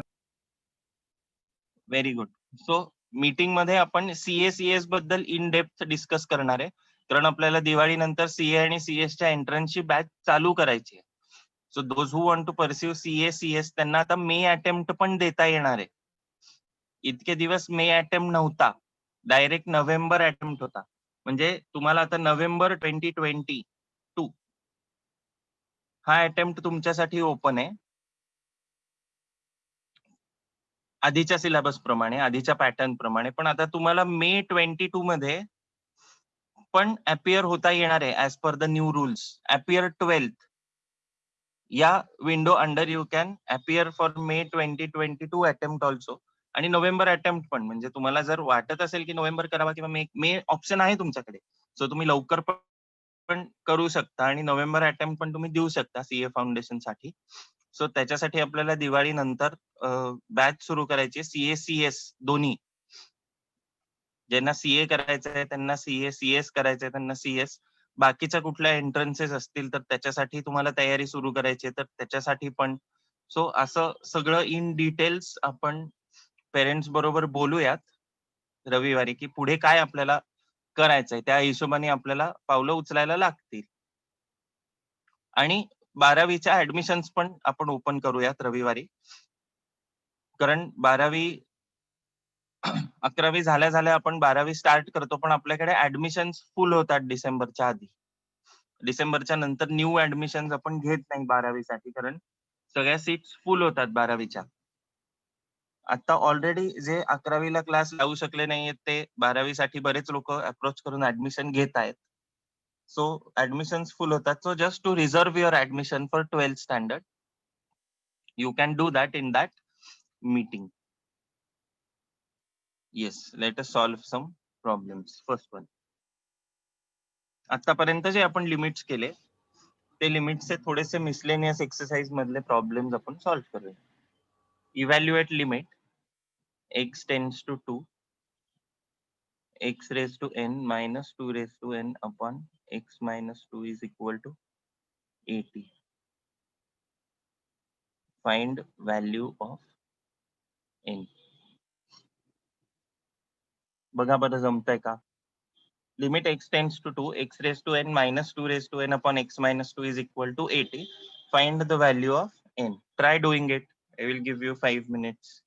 Very good. So meeting मध्ये आपण सीएस बद्दल इन डेप्थ डिस्कस करणार आहे, कारण आपल्याला दिवाळीनंतर सीए आणि सीएसच्या एंट्रन्सची बॅच चालू करायची आहे. So those who want to pursue CS त्यांना आता मे अटेम्प्ट पण देता येणार आहे. इतके दिवस मे अटेम्प्ट नव्हता, डायरेक्ट नोव्हेंबर अटेम्प्ट होता. म्हणजे तुम्हाला आता नोव्हेंबर 2022 हा अटेम्प्ट तुमच्यासाठी ओपन आहे. आधीच्या सिलेबस प्रमाणे, आधीच्या पॅटर्न प्रमाणे. पण आता तुम्हाला मे 22 मध्ये पण अपियर होता येणार आहे as per the new rules. Appear 12th या window under you can appear for may 2022 attempt also. आणि नोव्हेंबर अटेम्प्ट पण, म्हणजे तुम्हाला जर वाटत असेल की नोव्हेंबर करावा किंवा मे ऑप्शन आहे तुमच्याकडे, सो तुम्ही लवकर पण करू शकता आणि नोव्हेंबर अटेम्प्ट पण तुम्ही देऊ शकता सीए फाउंडेशन साठी. सो त्याच्यासाठी आपल्याला दिवाळी नंतर बॅच सुरू करायची, सीएस दोन्ही. ज्यांना सीए करायचं आहे त्यांना सीए, सीएस करायचंय त्यांना सीएस. बाकीच्या कुठल्या एंट्रन्सेस असतील तर त्याच्यासाठी तुम्हाला तयारी सुरू करायची आहे तर त्याच्यासाठी पण. सो असं सगळं इन डिटेल्स आपण पेरेंट्स बरोबर बोलूयात रविवारी, की पुढे काय आपल्याला करायचंय, त्या हिशोबाने आपल्याला पावलं उचलायला लागतील. आणि 12वीच्या ऍडमिशन्स पण आपण ओपन करूयात रविवारी, कारण 11वी झाल्या आपण 12वी स्टार्ट करतो, पण आपल्याकडे ऍडमिशन्स फुल होतात डिसेंबरच्या आधी. डिसेंबरच्या नंतर न्यू ऍडमिशन्स आपण घेत नाही 12वी साठी, कारण सगळ्या सीट्स फुल होतात 12वीच्या. आता ऑलरेडी जे 11वीला क्लास लावू शकले नाहीयेत ते 12वी साठी बरेच लोक अप्रोच करून ऍडमिशन घेत आहेत. सो ऍडमिशन्स फुल होतात. So just to reserve your admission for 12th standard, you can do that in that meeting. Yes, let us solve some problems. First one, आतापर्यंत जे आपण लिमिट्स केले ते लिमिट्सचे थोडेसे मिसलेनियस एक्सरसाइज मधले प्रॉब्लेम्स आपण सॉल्व्ह करूया. Evaluate limit x tends to 2, x raised to n minus 2 raised to n upon x minus 2 is equal to 80. Find value of n. बघा बरं जमतंय का? Limit x tends to 2, x raised to n minus 2 raised to n upon x minus 2 is equal to 80. Find the value of n. Try doing it. I will give you 5 minutes.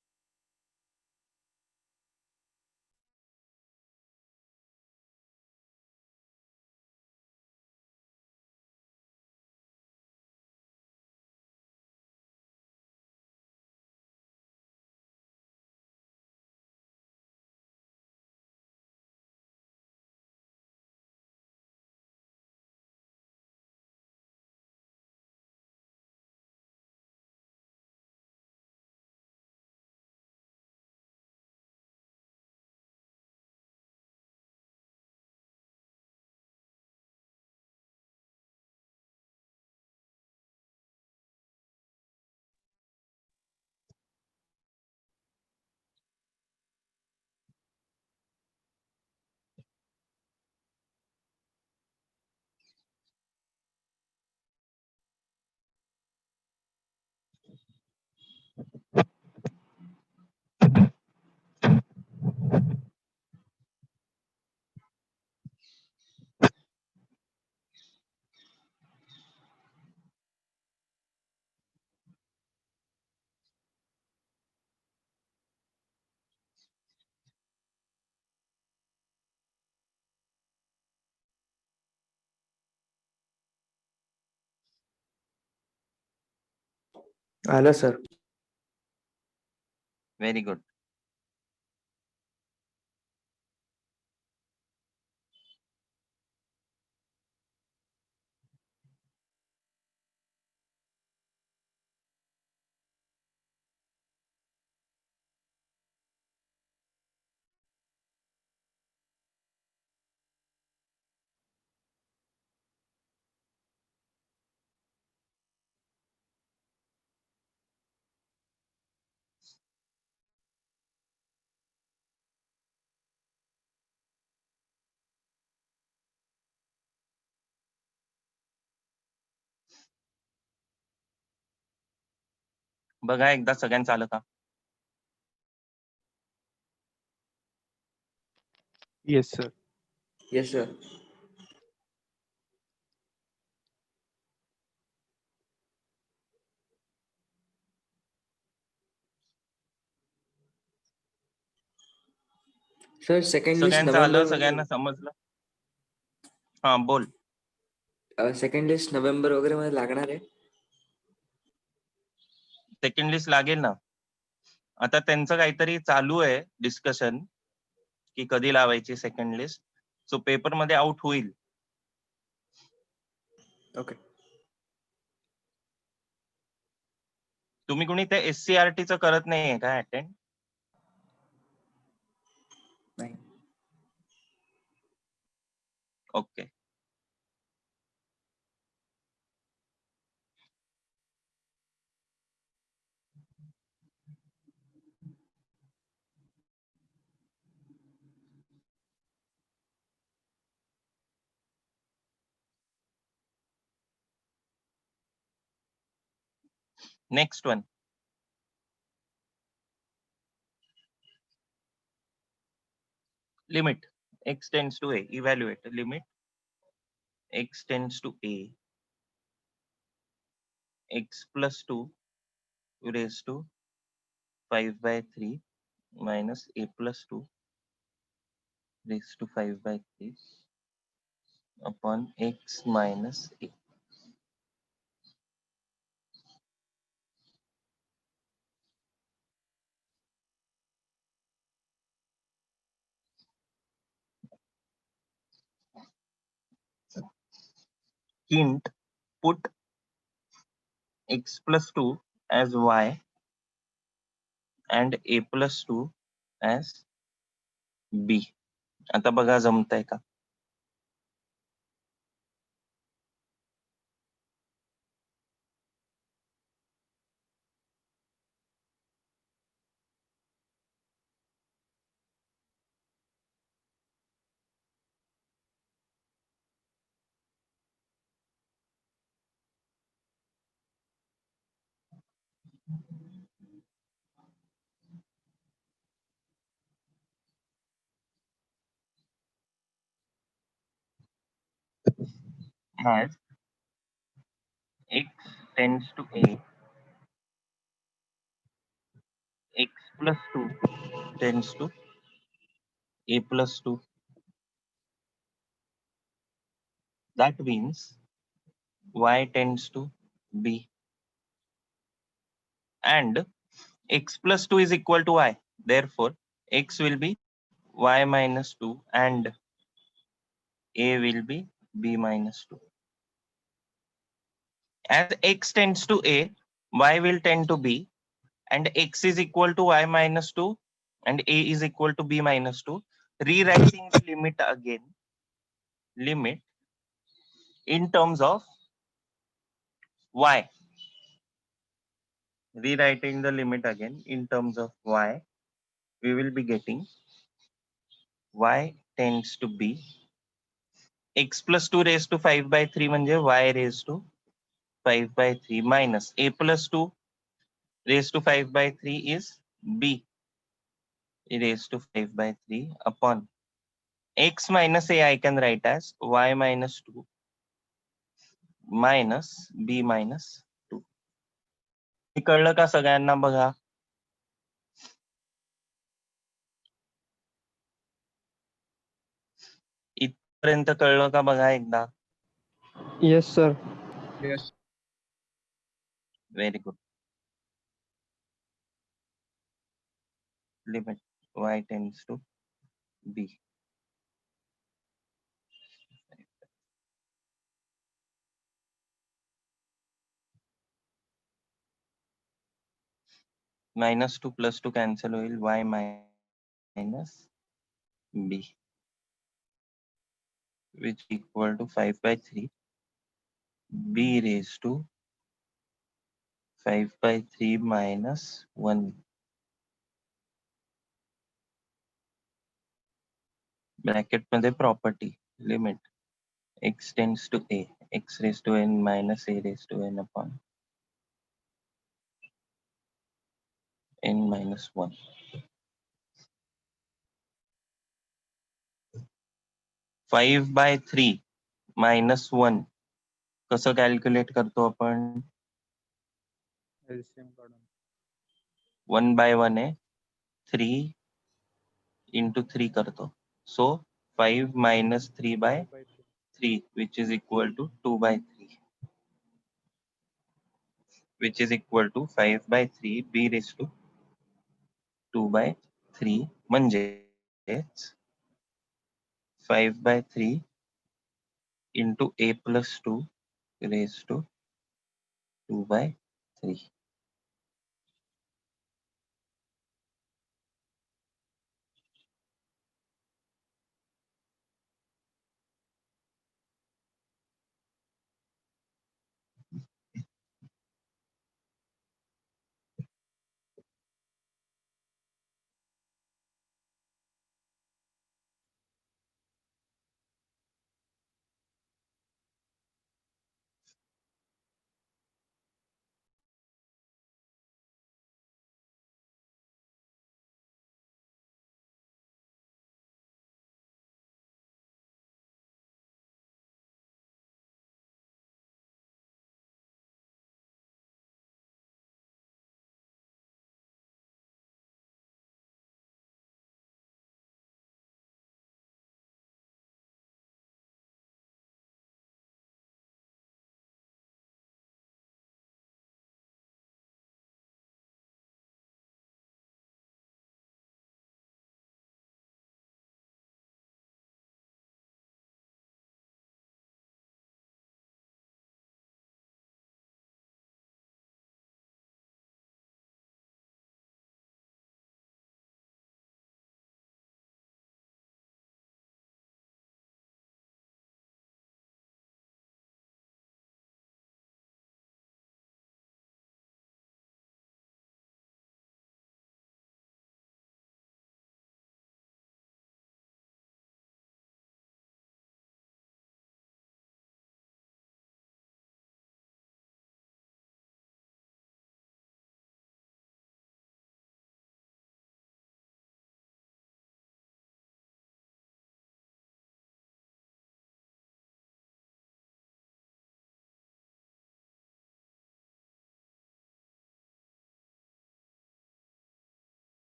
आलं sir. Very good. बघा एकदा सगळ्यांचं आलं का? Yes sir. Yes sir. Sir second list सगळ्यांचं आलं, November सगळ्यांना समजलं? हा बोल. सेकंड लिस्ट नोव्हेंबर वगैरे मध्ये लागणार आहे. सेकंड लिस्ट लागेल ना. आता त्यांचं काहीतरी चालू आहे डिस्कशन की कधी लावायची सेकंड लिस्ट. सो पेपर मध्ये आउट होईल. ओके. तुम्ही कोणी ते SCRT करत नाहीये का अटेंड? नाही. Okay. Next one. Limit x tends to a. Evaluate limit x tends to a. X plus 2 raised to 5/3 minus a plus 2 raised to 5/3 upon x minus a. Hint, put x plus 2 as y and a plus 2 as b. आता बघा जमतंय का? As x tends to a, x plus 2 tends to a plus 2. That means y tends to b. And x plus 2 is equal to y. Therefore, x will be y minus 2 and a will be b minus 2. As x tends to a, y will tend to b, and x is equal to y minus 2 and a is equal to b minus 2. Rewriting the limit again, limit in terms of y. Rewriting the limit again in terms of y, we will be getting y tends to b. X plus 2 raised to 5/3 म्हणजे y raised to 5/3 minus a plus 2 raised to 5/3 is b raised to 5/3 upon x minus a I can write as y minus 2 minus b minus 2. हे कळलं का सगळ्यांना? बघा इथपर्यंत कळलं का? बघा एकदा. Yes sir. Yes. Very good. limit y tends to b. -2 + 2 cancel होईल, y minus b, which equal to 5/3 b raised to 5/3 minus 1. Bracket मध्ये property limit x tends to a, x raised to n minus a raised to n upon n minus 1. 5/3 minus 1 कसं calculate करतो आपण? LCM काढून 1/1 आहे, 3 into 3 करतो. So 5 minus 3/3, which is equal to 2/3, which is equal to 5/3 b raised to 2/3 म्हणजेच 5/3 into a plus 2 raised to 2/3.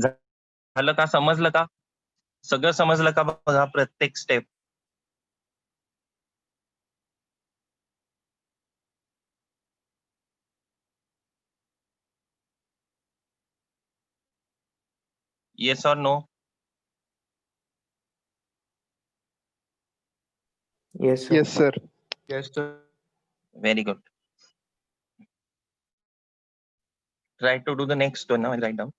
झालं का? समजलं का? सगळं समजलं का बघा प्रत्येक स्टेप? येस और no? Yes, sir. Yes, sir. yes sir. Very good. Try to do the next one now. I'll write down.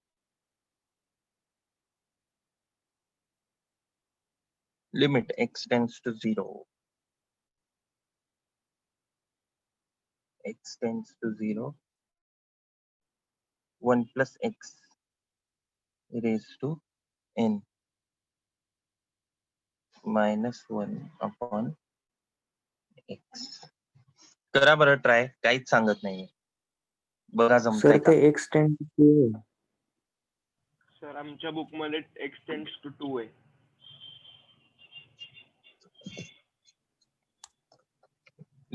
Limit x tends to 0. X tends to 0. 1 plus x raised to n minus 1 upon x. करा बरं try, काहीच सांगत नाहीये. बघा sir जमतंय का? ते extend sir आमच्या बुक मध्ये एक्सटेंड्स टू 2 आहे.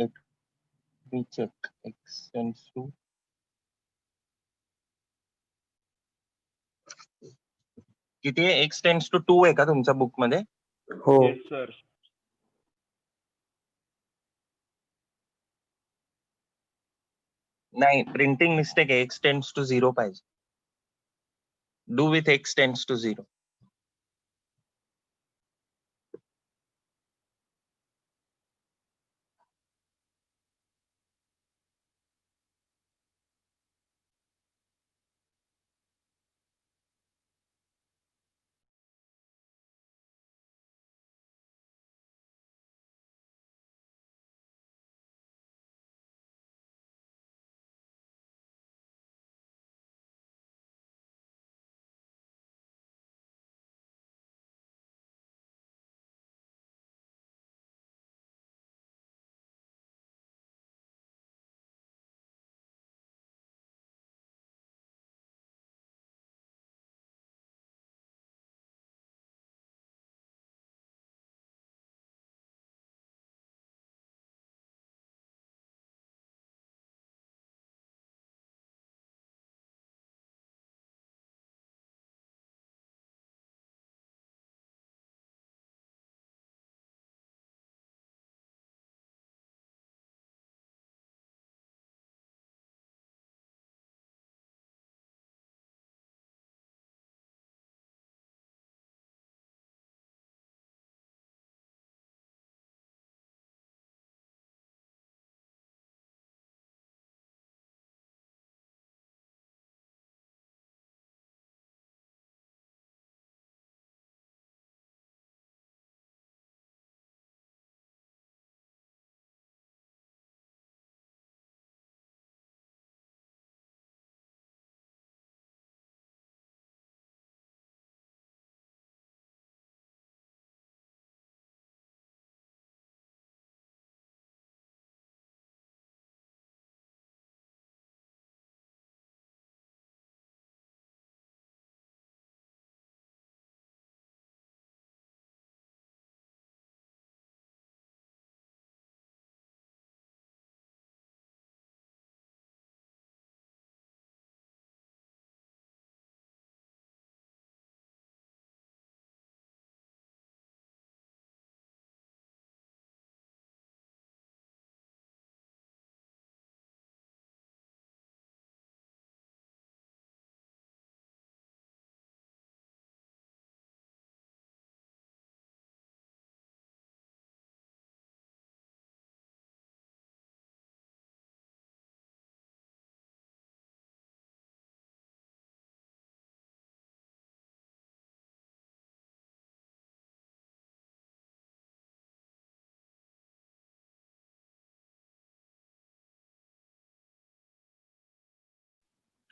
Let me check. X tends to किती आहे? X tends to 2 आहे का तुमच्या बुक मध्ये? हो येस सर. नाही, प्रिंटिंग मिस्टेक आहे. X tends to 0 पाहिजे. Do with X tends to 0.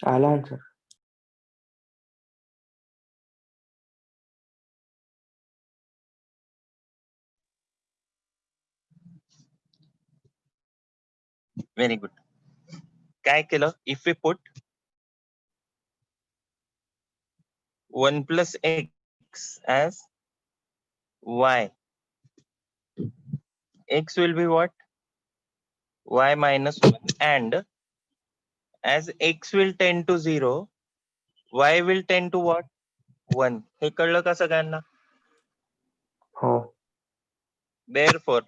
आला आन्सर. Very good. काय केलं? If we put 1 plus x as y, x will be what? Y minus 1, and as x will tend to 0, y will tend to what? 1. हे कळलं का सगळ्यांना? हो Therefore,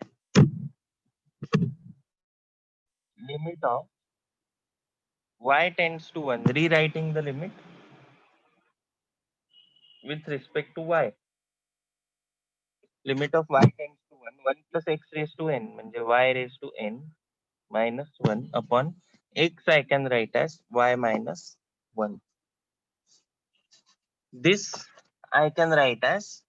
limit of y tends to 1, rewriting the limit with respect to y. Limit of y tends to 1, 1 plus x raised to n म्हणजे y raised to n minus 1 upon x I can write as y minus 1. This I can write as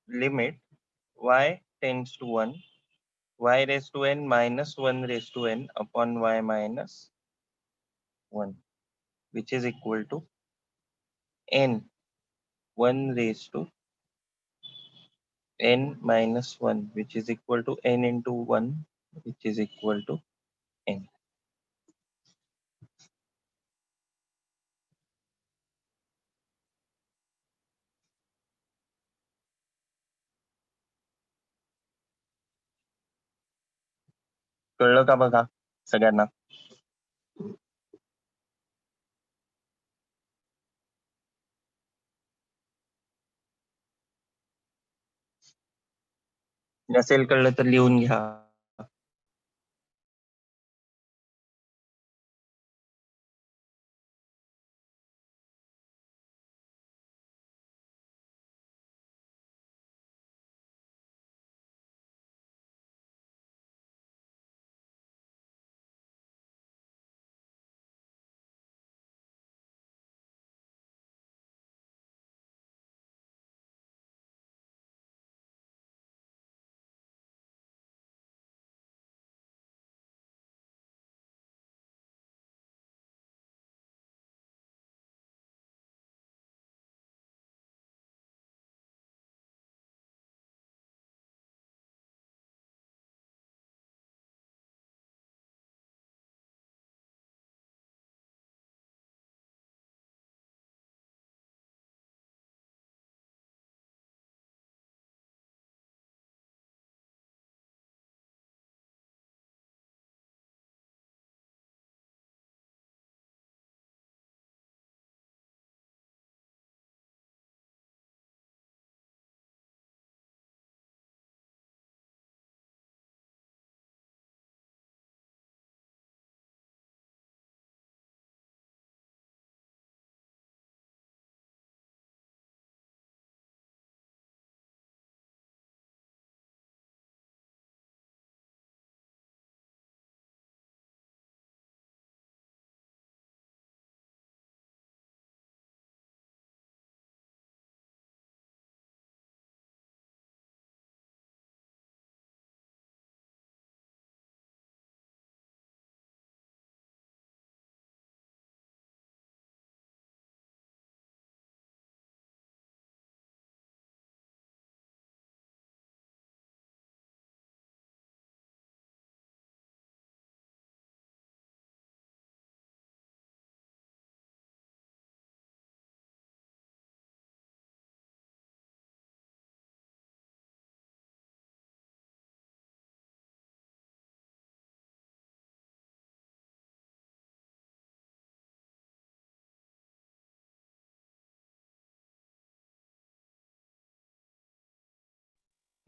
limit y tends to 1 y raised to n minus 1 raised to n upon y minus 1, which is equal to n 1 raised to n minus 1, which is equal to n into 1, which is equal to n. कळलं का बघा सगळ्यांना? नसेल कळलं तर लिहून घ्या.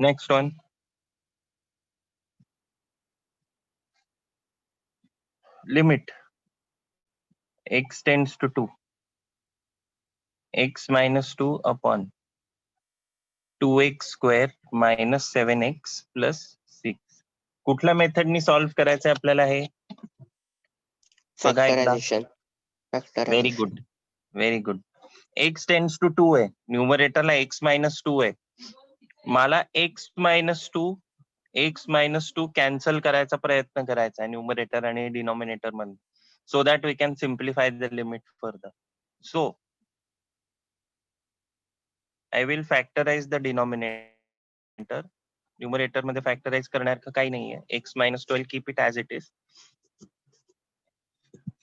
Next one. Limit x tends to 2. X minus 2 upon 2x square minus 7x plus 6. कुठल्या मेथडनी सॉल्व्ह करायचं आपल्याला हे? बघा एकदा. Factorisation very good, very good. x tends to 2 आहे, न्यूमरेटरला x मायनस 2 आहे. मला x मायनस 2 कॅन्सल करायचा प्रयत्न करायचा आहे न्यूमरेटर आणि डिनॉमिनेटर मध्ये, so that we can simplify the limit further. So I will factorize the denominator. Numerator मध्ये factorize करण्यासारखं काही नाहीये. X minus 12, keep it as it is.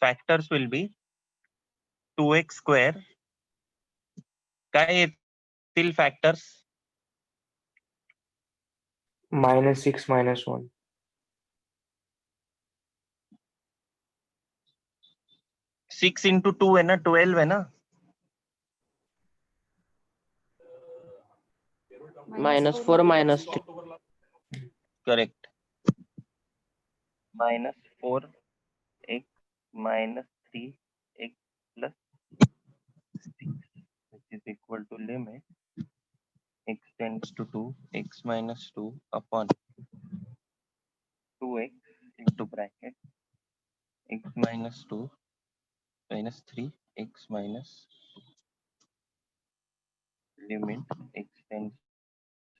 Factors will be 2x square. काय येतील factors? -6 -1. 6 into 2 है ना, 12 है ना. -4 -3. Correct. -4 x minus 3 x plus 6, which is equal to limit x tends to 2 x minus 2 upon 2x into bracket x minus 2 minus 3 x minus 2 limit x tends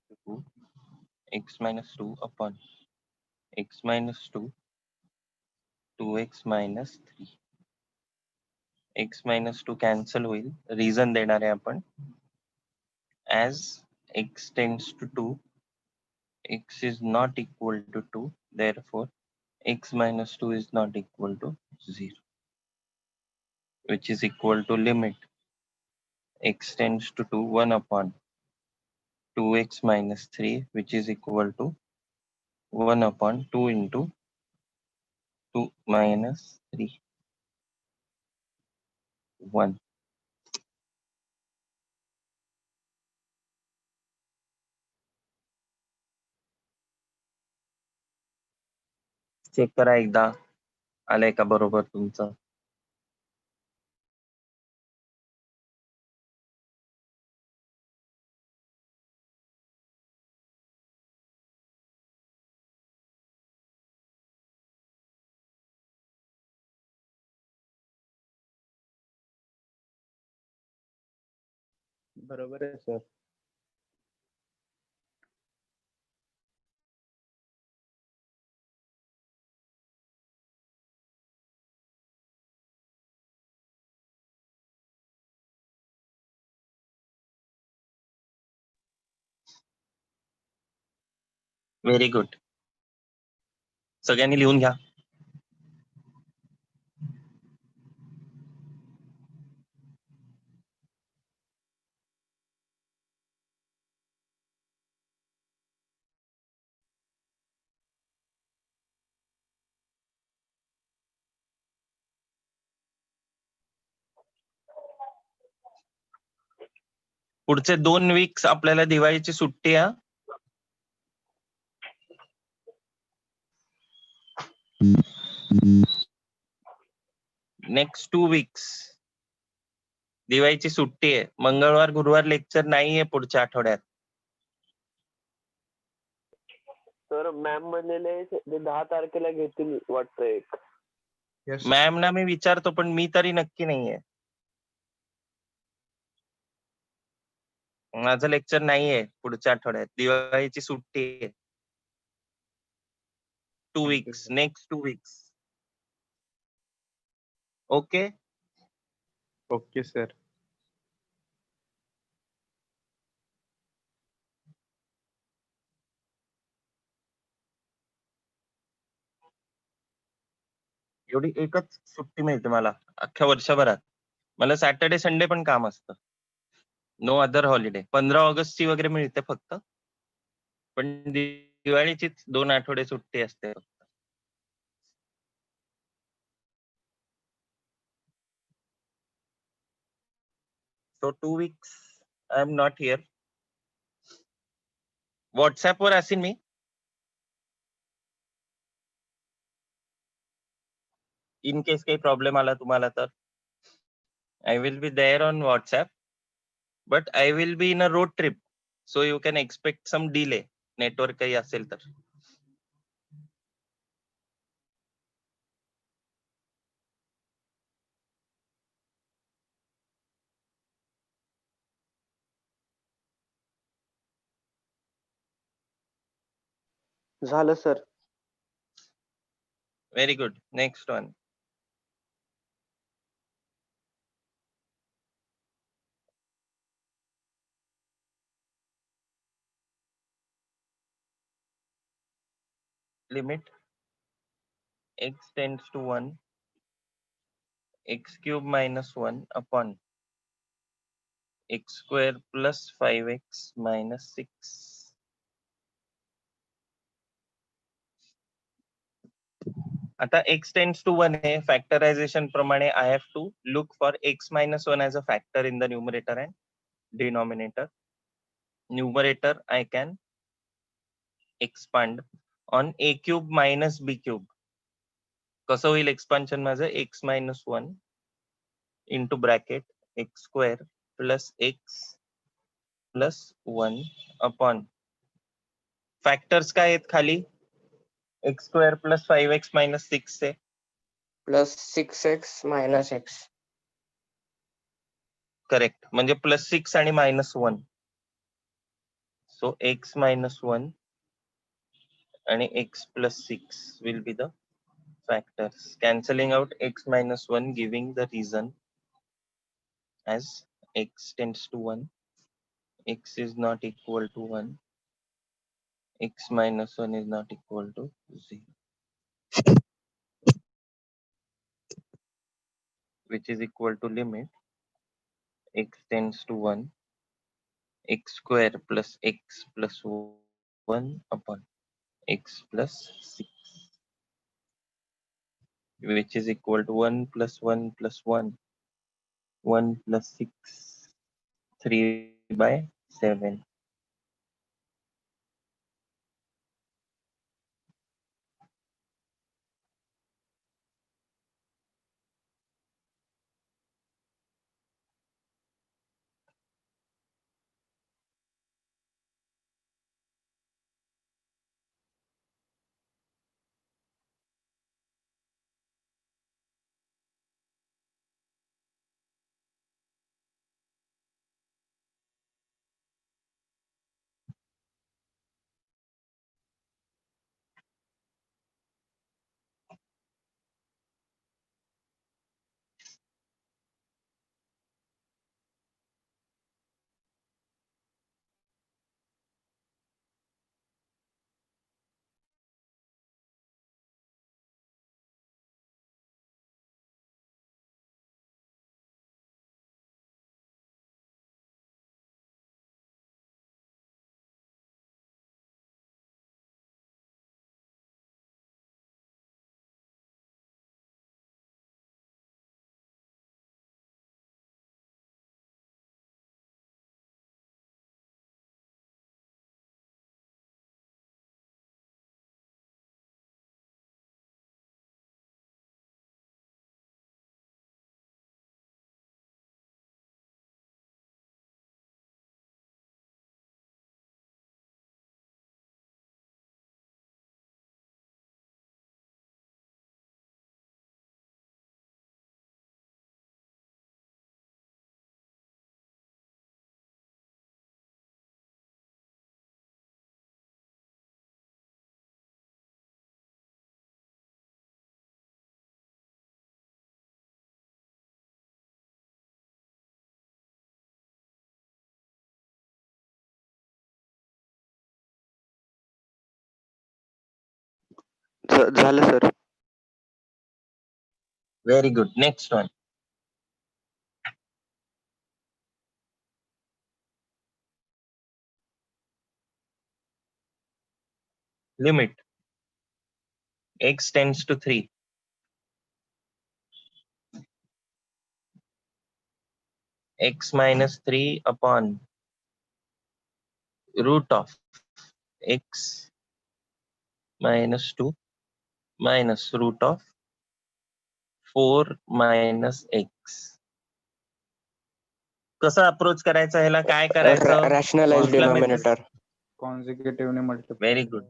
to 2 x minus 2 upon x minus 2, 2x minus 3. x minus 2 cancel होईल. Reason देणार आहे आपण. As x tends to 2, x is not equal to 2. Therefore, x minus 2 is not equal to 0, which is equal to limit x tends to 2, 1 upon 2x minus 3, which is equal to 1 upon 2 into 2 minus 3, 1. Check करा एकदा आलंय का बरोबर तुमचं. बरोबर आहे sir. Very good. सगळ्यांनी लिहून घ्या. पुढचे 2 वीक्स आपल्याला दिवाळीची सुट्टी आहे. नेक्स्ट 2 वीक्स दिवाळीची सुट्टी आहे. मंगळवार गुरुवार लेक्चर नाहीये पुढच्या आठवड्यात. सर मॅम म्हणलेले ते 10 तारखेला घेतील वाटतं एक. मॅम ना मी विचारतो पण मी तरी नक्की नाहीये. माझं लेक्चर नाहीये पुढच्या आठवड्यात. दिवाळीची सुट्टी आहे. 2 weeks, next 2 weeks. Okay. Okay sir. एवढी एकच सुट्टी मिळते मला अख्ख्या वर्षभरात. मला सॅटर्डे संडे पण काम असतं. No other holiday. 15 ऑगस्टची वगैरे मिळते फक्त. पण दिवाळीचीच 2 आठवडे सुट्टी असते. So 2 weeks I am not here. WhatsApp वर असेल मी. इन केस काही प्रॉब्लेम आला तुम्हाला तर I will be there on WhatsApp, but I will be in a road trip, so you can expect some delay. Network काही असेल तर. झालं sir. Very good. Next one. Limit x tends to 1, x cube minus 1 upon x square plus 5x minus 6. आता x tends to 1 आहे. Factorisation प्रमाणे I have to look for x minus 1 as a factor in the numerator and denominator. Numerator I can expand on a cube minus b cube. कसं होईल expansion माझं? x minus 1 into bracket x square plus x plus 1 upon factors काय आहेत खाली? x square plus 5x minus 6 आहे. Plus 6x minus x. Correct. म्हणजे plus 6 आणि minus 1. So x minus 1 आणि x plus 6 will be the factors, cancelling out x minus 1, giving the reason as x tends to 1, x is not equal to 1, x minus 1 is not equal to 0, which is equal to limit x tends to 1, x square plus x plus 1 upon x plus 6, which is equal to 1 plus 1 plus 1, 1 plus 6, 3 by 7. झालं sir. Very good. Next one. Limit x tends to 3. X minus 3 upon root of x minus 2 minus root of 4 minus x. कसं approach करायचं, ह्याला काय करायचं? Rationalise denominator. कॉन्झिक्युटिव्हने multiply. Very good.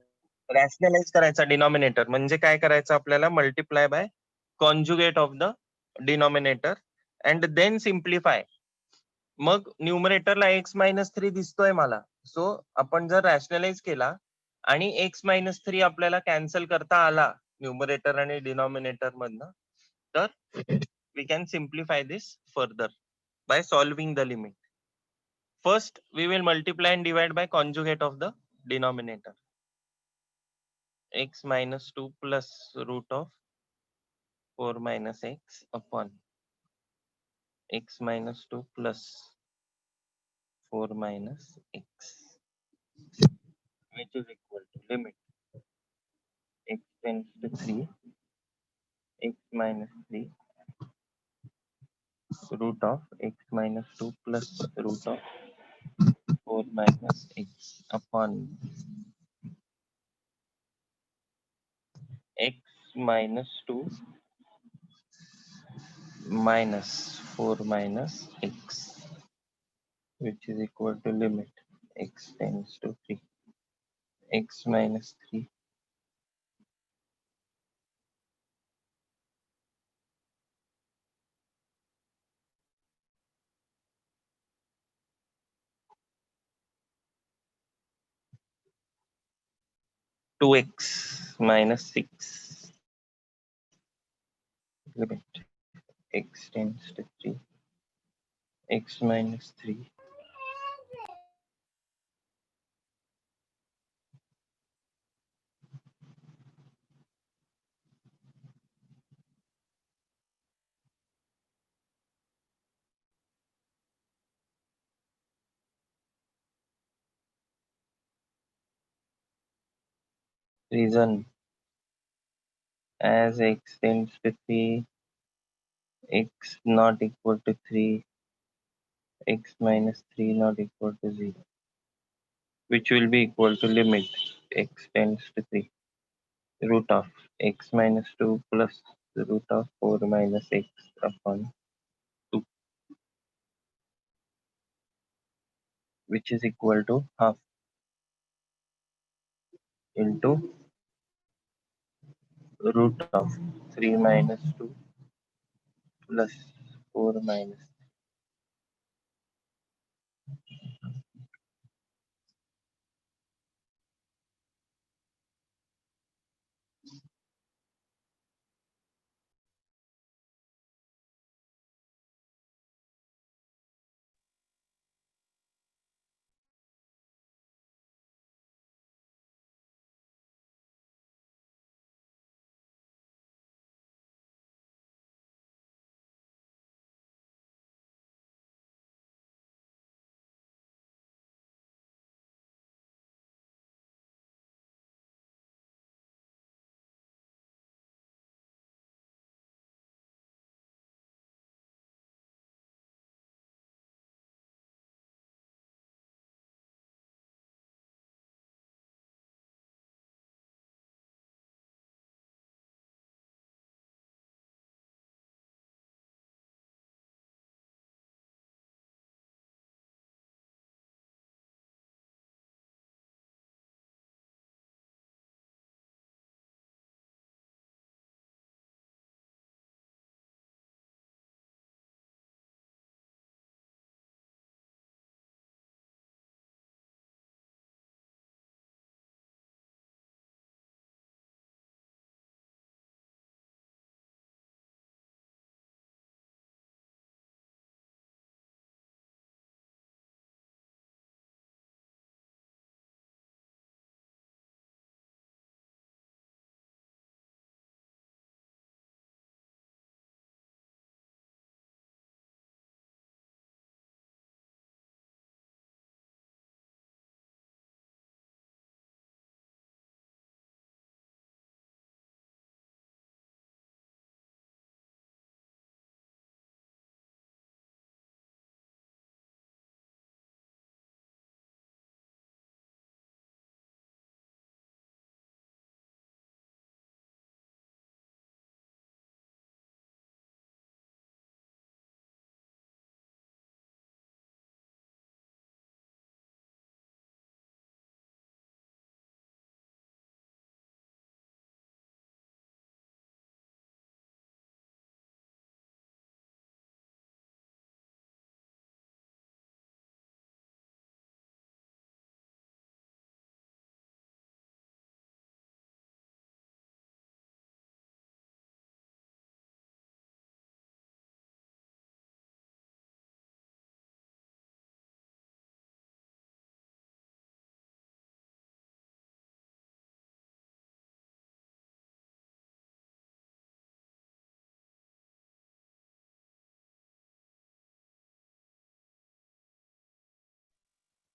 Rationalise करायचा denominator म्हणजे काय करायचं आपल्याला? Multiply by conjugate of the denominator and then simplify. मग न्यूमरेटरला x मायनस 3 दिसतोय मला, सो आपण जर रॅशनलाइज केला आणि x मायनस 3 आपल्याला कॅन्सल करता आला न्यूमरेटर आणि डिनॉमिनेटर मधनं, तर we can simplify this further by solving the limit. First, we will multiply and divide by conjugate of the denominator. X minus 2 plus root of 4 minus x upon x minus 2 plus 4 minus x, which is equal to limit x tends to 3, x minus 3 root of x minus 2 plus root of 4 minus x upon x minus 2 minus 4 minus x, which is equal to limit x tends to 3, x minus 3 2x minus 6 limit x tends to 3 x minus 3 reason as x tends to 3 x not equal to 3 x minus 3 not equal to 0, which will be equal to limit x tends to 3 root of x minus 2 plus the root of 4 minus x upon 2, which is equal to half into root of 3 minus 2 plus 4 minus.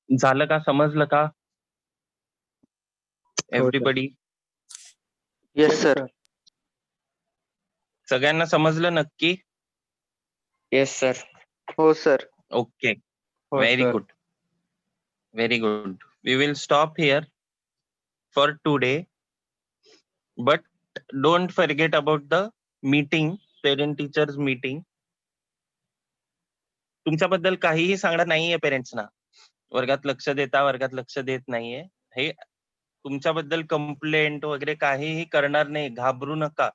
झालं का? समजलं का? Everybody yes sir. सगळ्यांना समजलं नक्की? Yes sir. हो sir. Okay, हो very sir. Good, very good. We will stop here for today, but don't forget about the meeting, parent teachers meeting. तुमच्याबद्दल काहीही सांगणार नाहीये पेरेंट्सना. वर्गात लक्ष देता, वर्गात लक्ष देत नाहीये, हे तुमच्याबद्दल कंप्लेंट वगैरे काहीही करणार नाही. घाबरू नका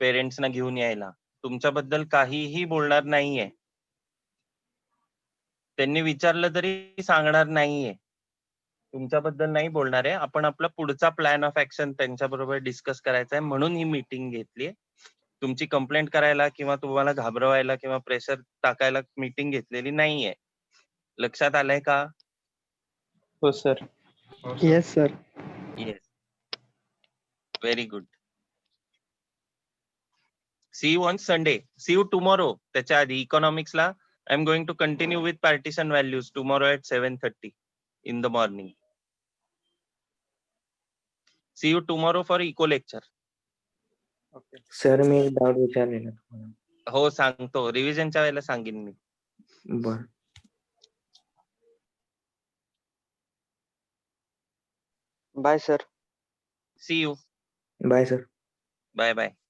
पेरेंट्सना घेऊन यायला. तुमच्याबद्दल काहीही बोलणार नाहीये. त्यांनी विचारलं तरी सांगणार नाहीये. तुमच्याबद्दल नाही बोलणार आहे. आपण आपला पुढचा प्लॅन ऑफ ऍक्शन त्यांच्याबरोबर डिस्कस करायचा आहे म्हणून ही मीटिंग घेतली. तुमची कंप्लेंट करायला किंवा तुम्हाला घाबरवायला किंवा प्रेशर टाकायला मीटिंग घेतलेली नाहीये. लक्षात आलंय का? हो sir. Yes sir. Yes. Very good. See you on Sunday. See you tomorrow. त्याच्या आधी इकॉनॉमिक्सला I am going to continue with partition values tomorrow at 7:30 in the morning. See you tomorrow for eco lecture. Sir मी एक doubt विचारलेला तुम्हाला. हो सांगतो. रिव्हिजनच्या वेळेला सांगेन मी. बर. Bye sir. See you. Bye sir. Bye bye.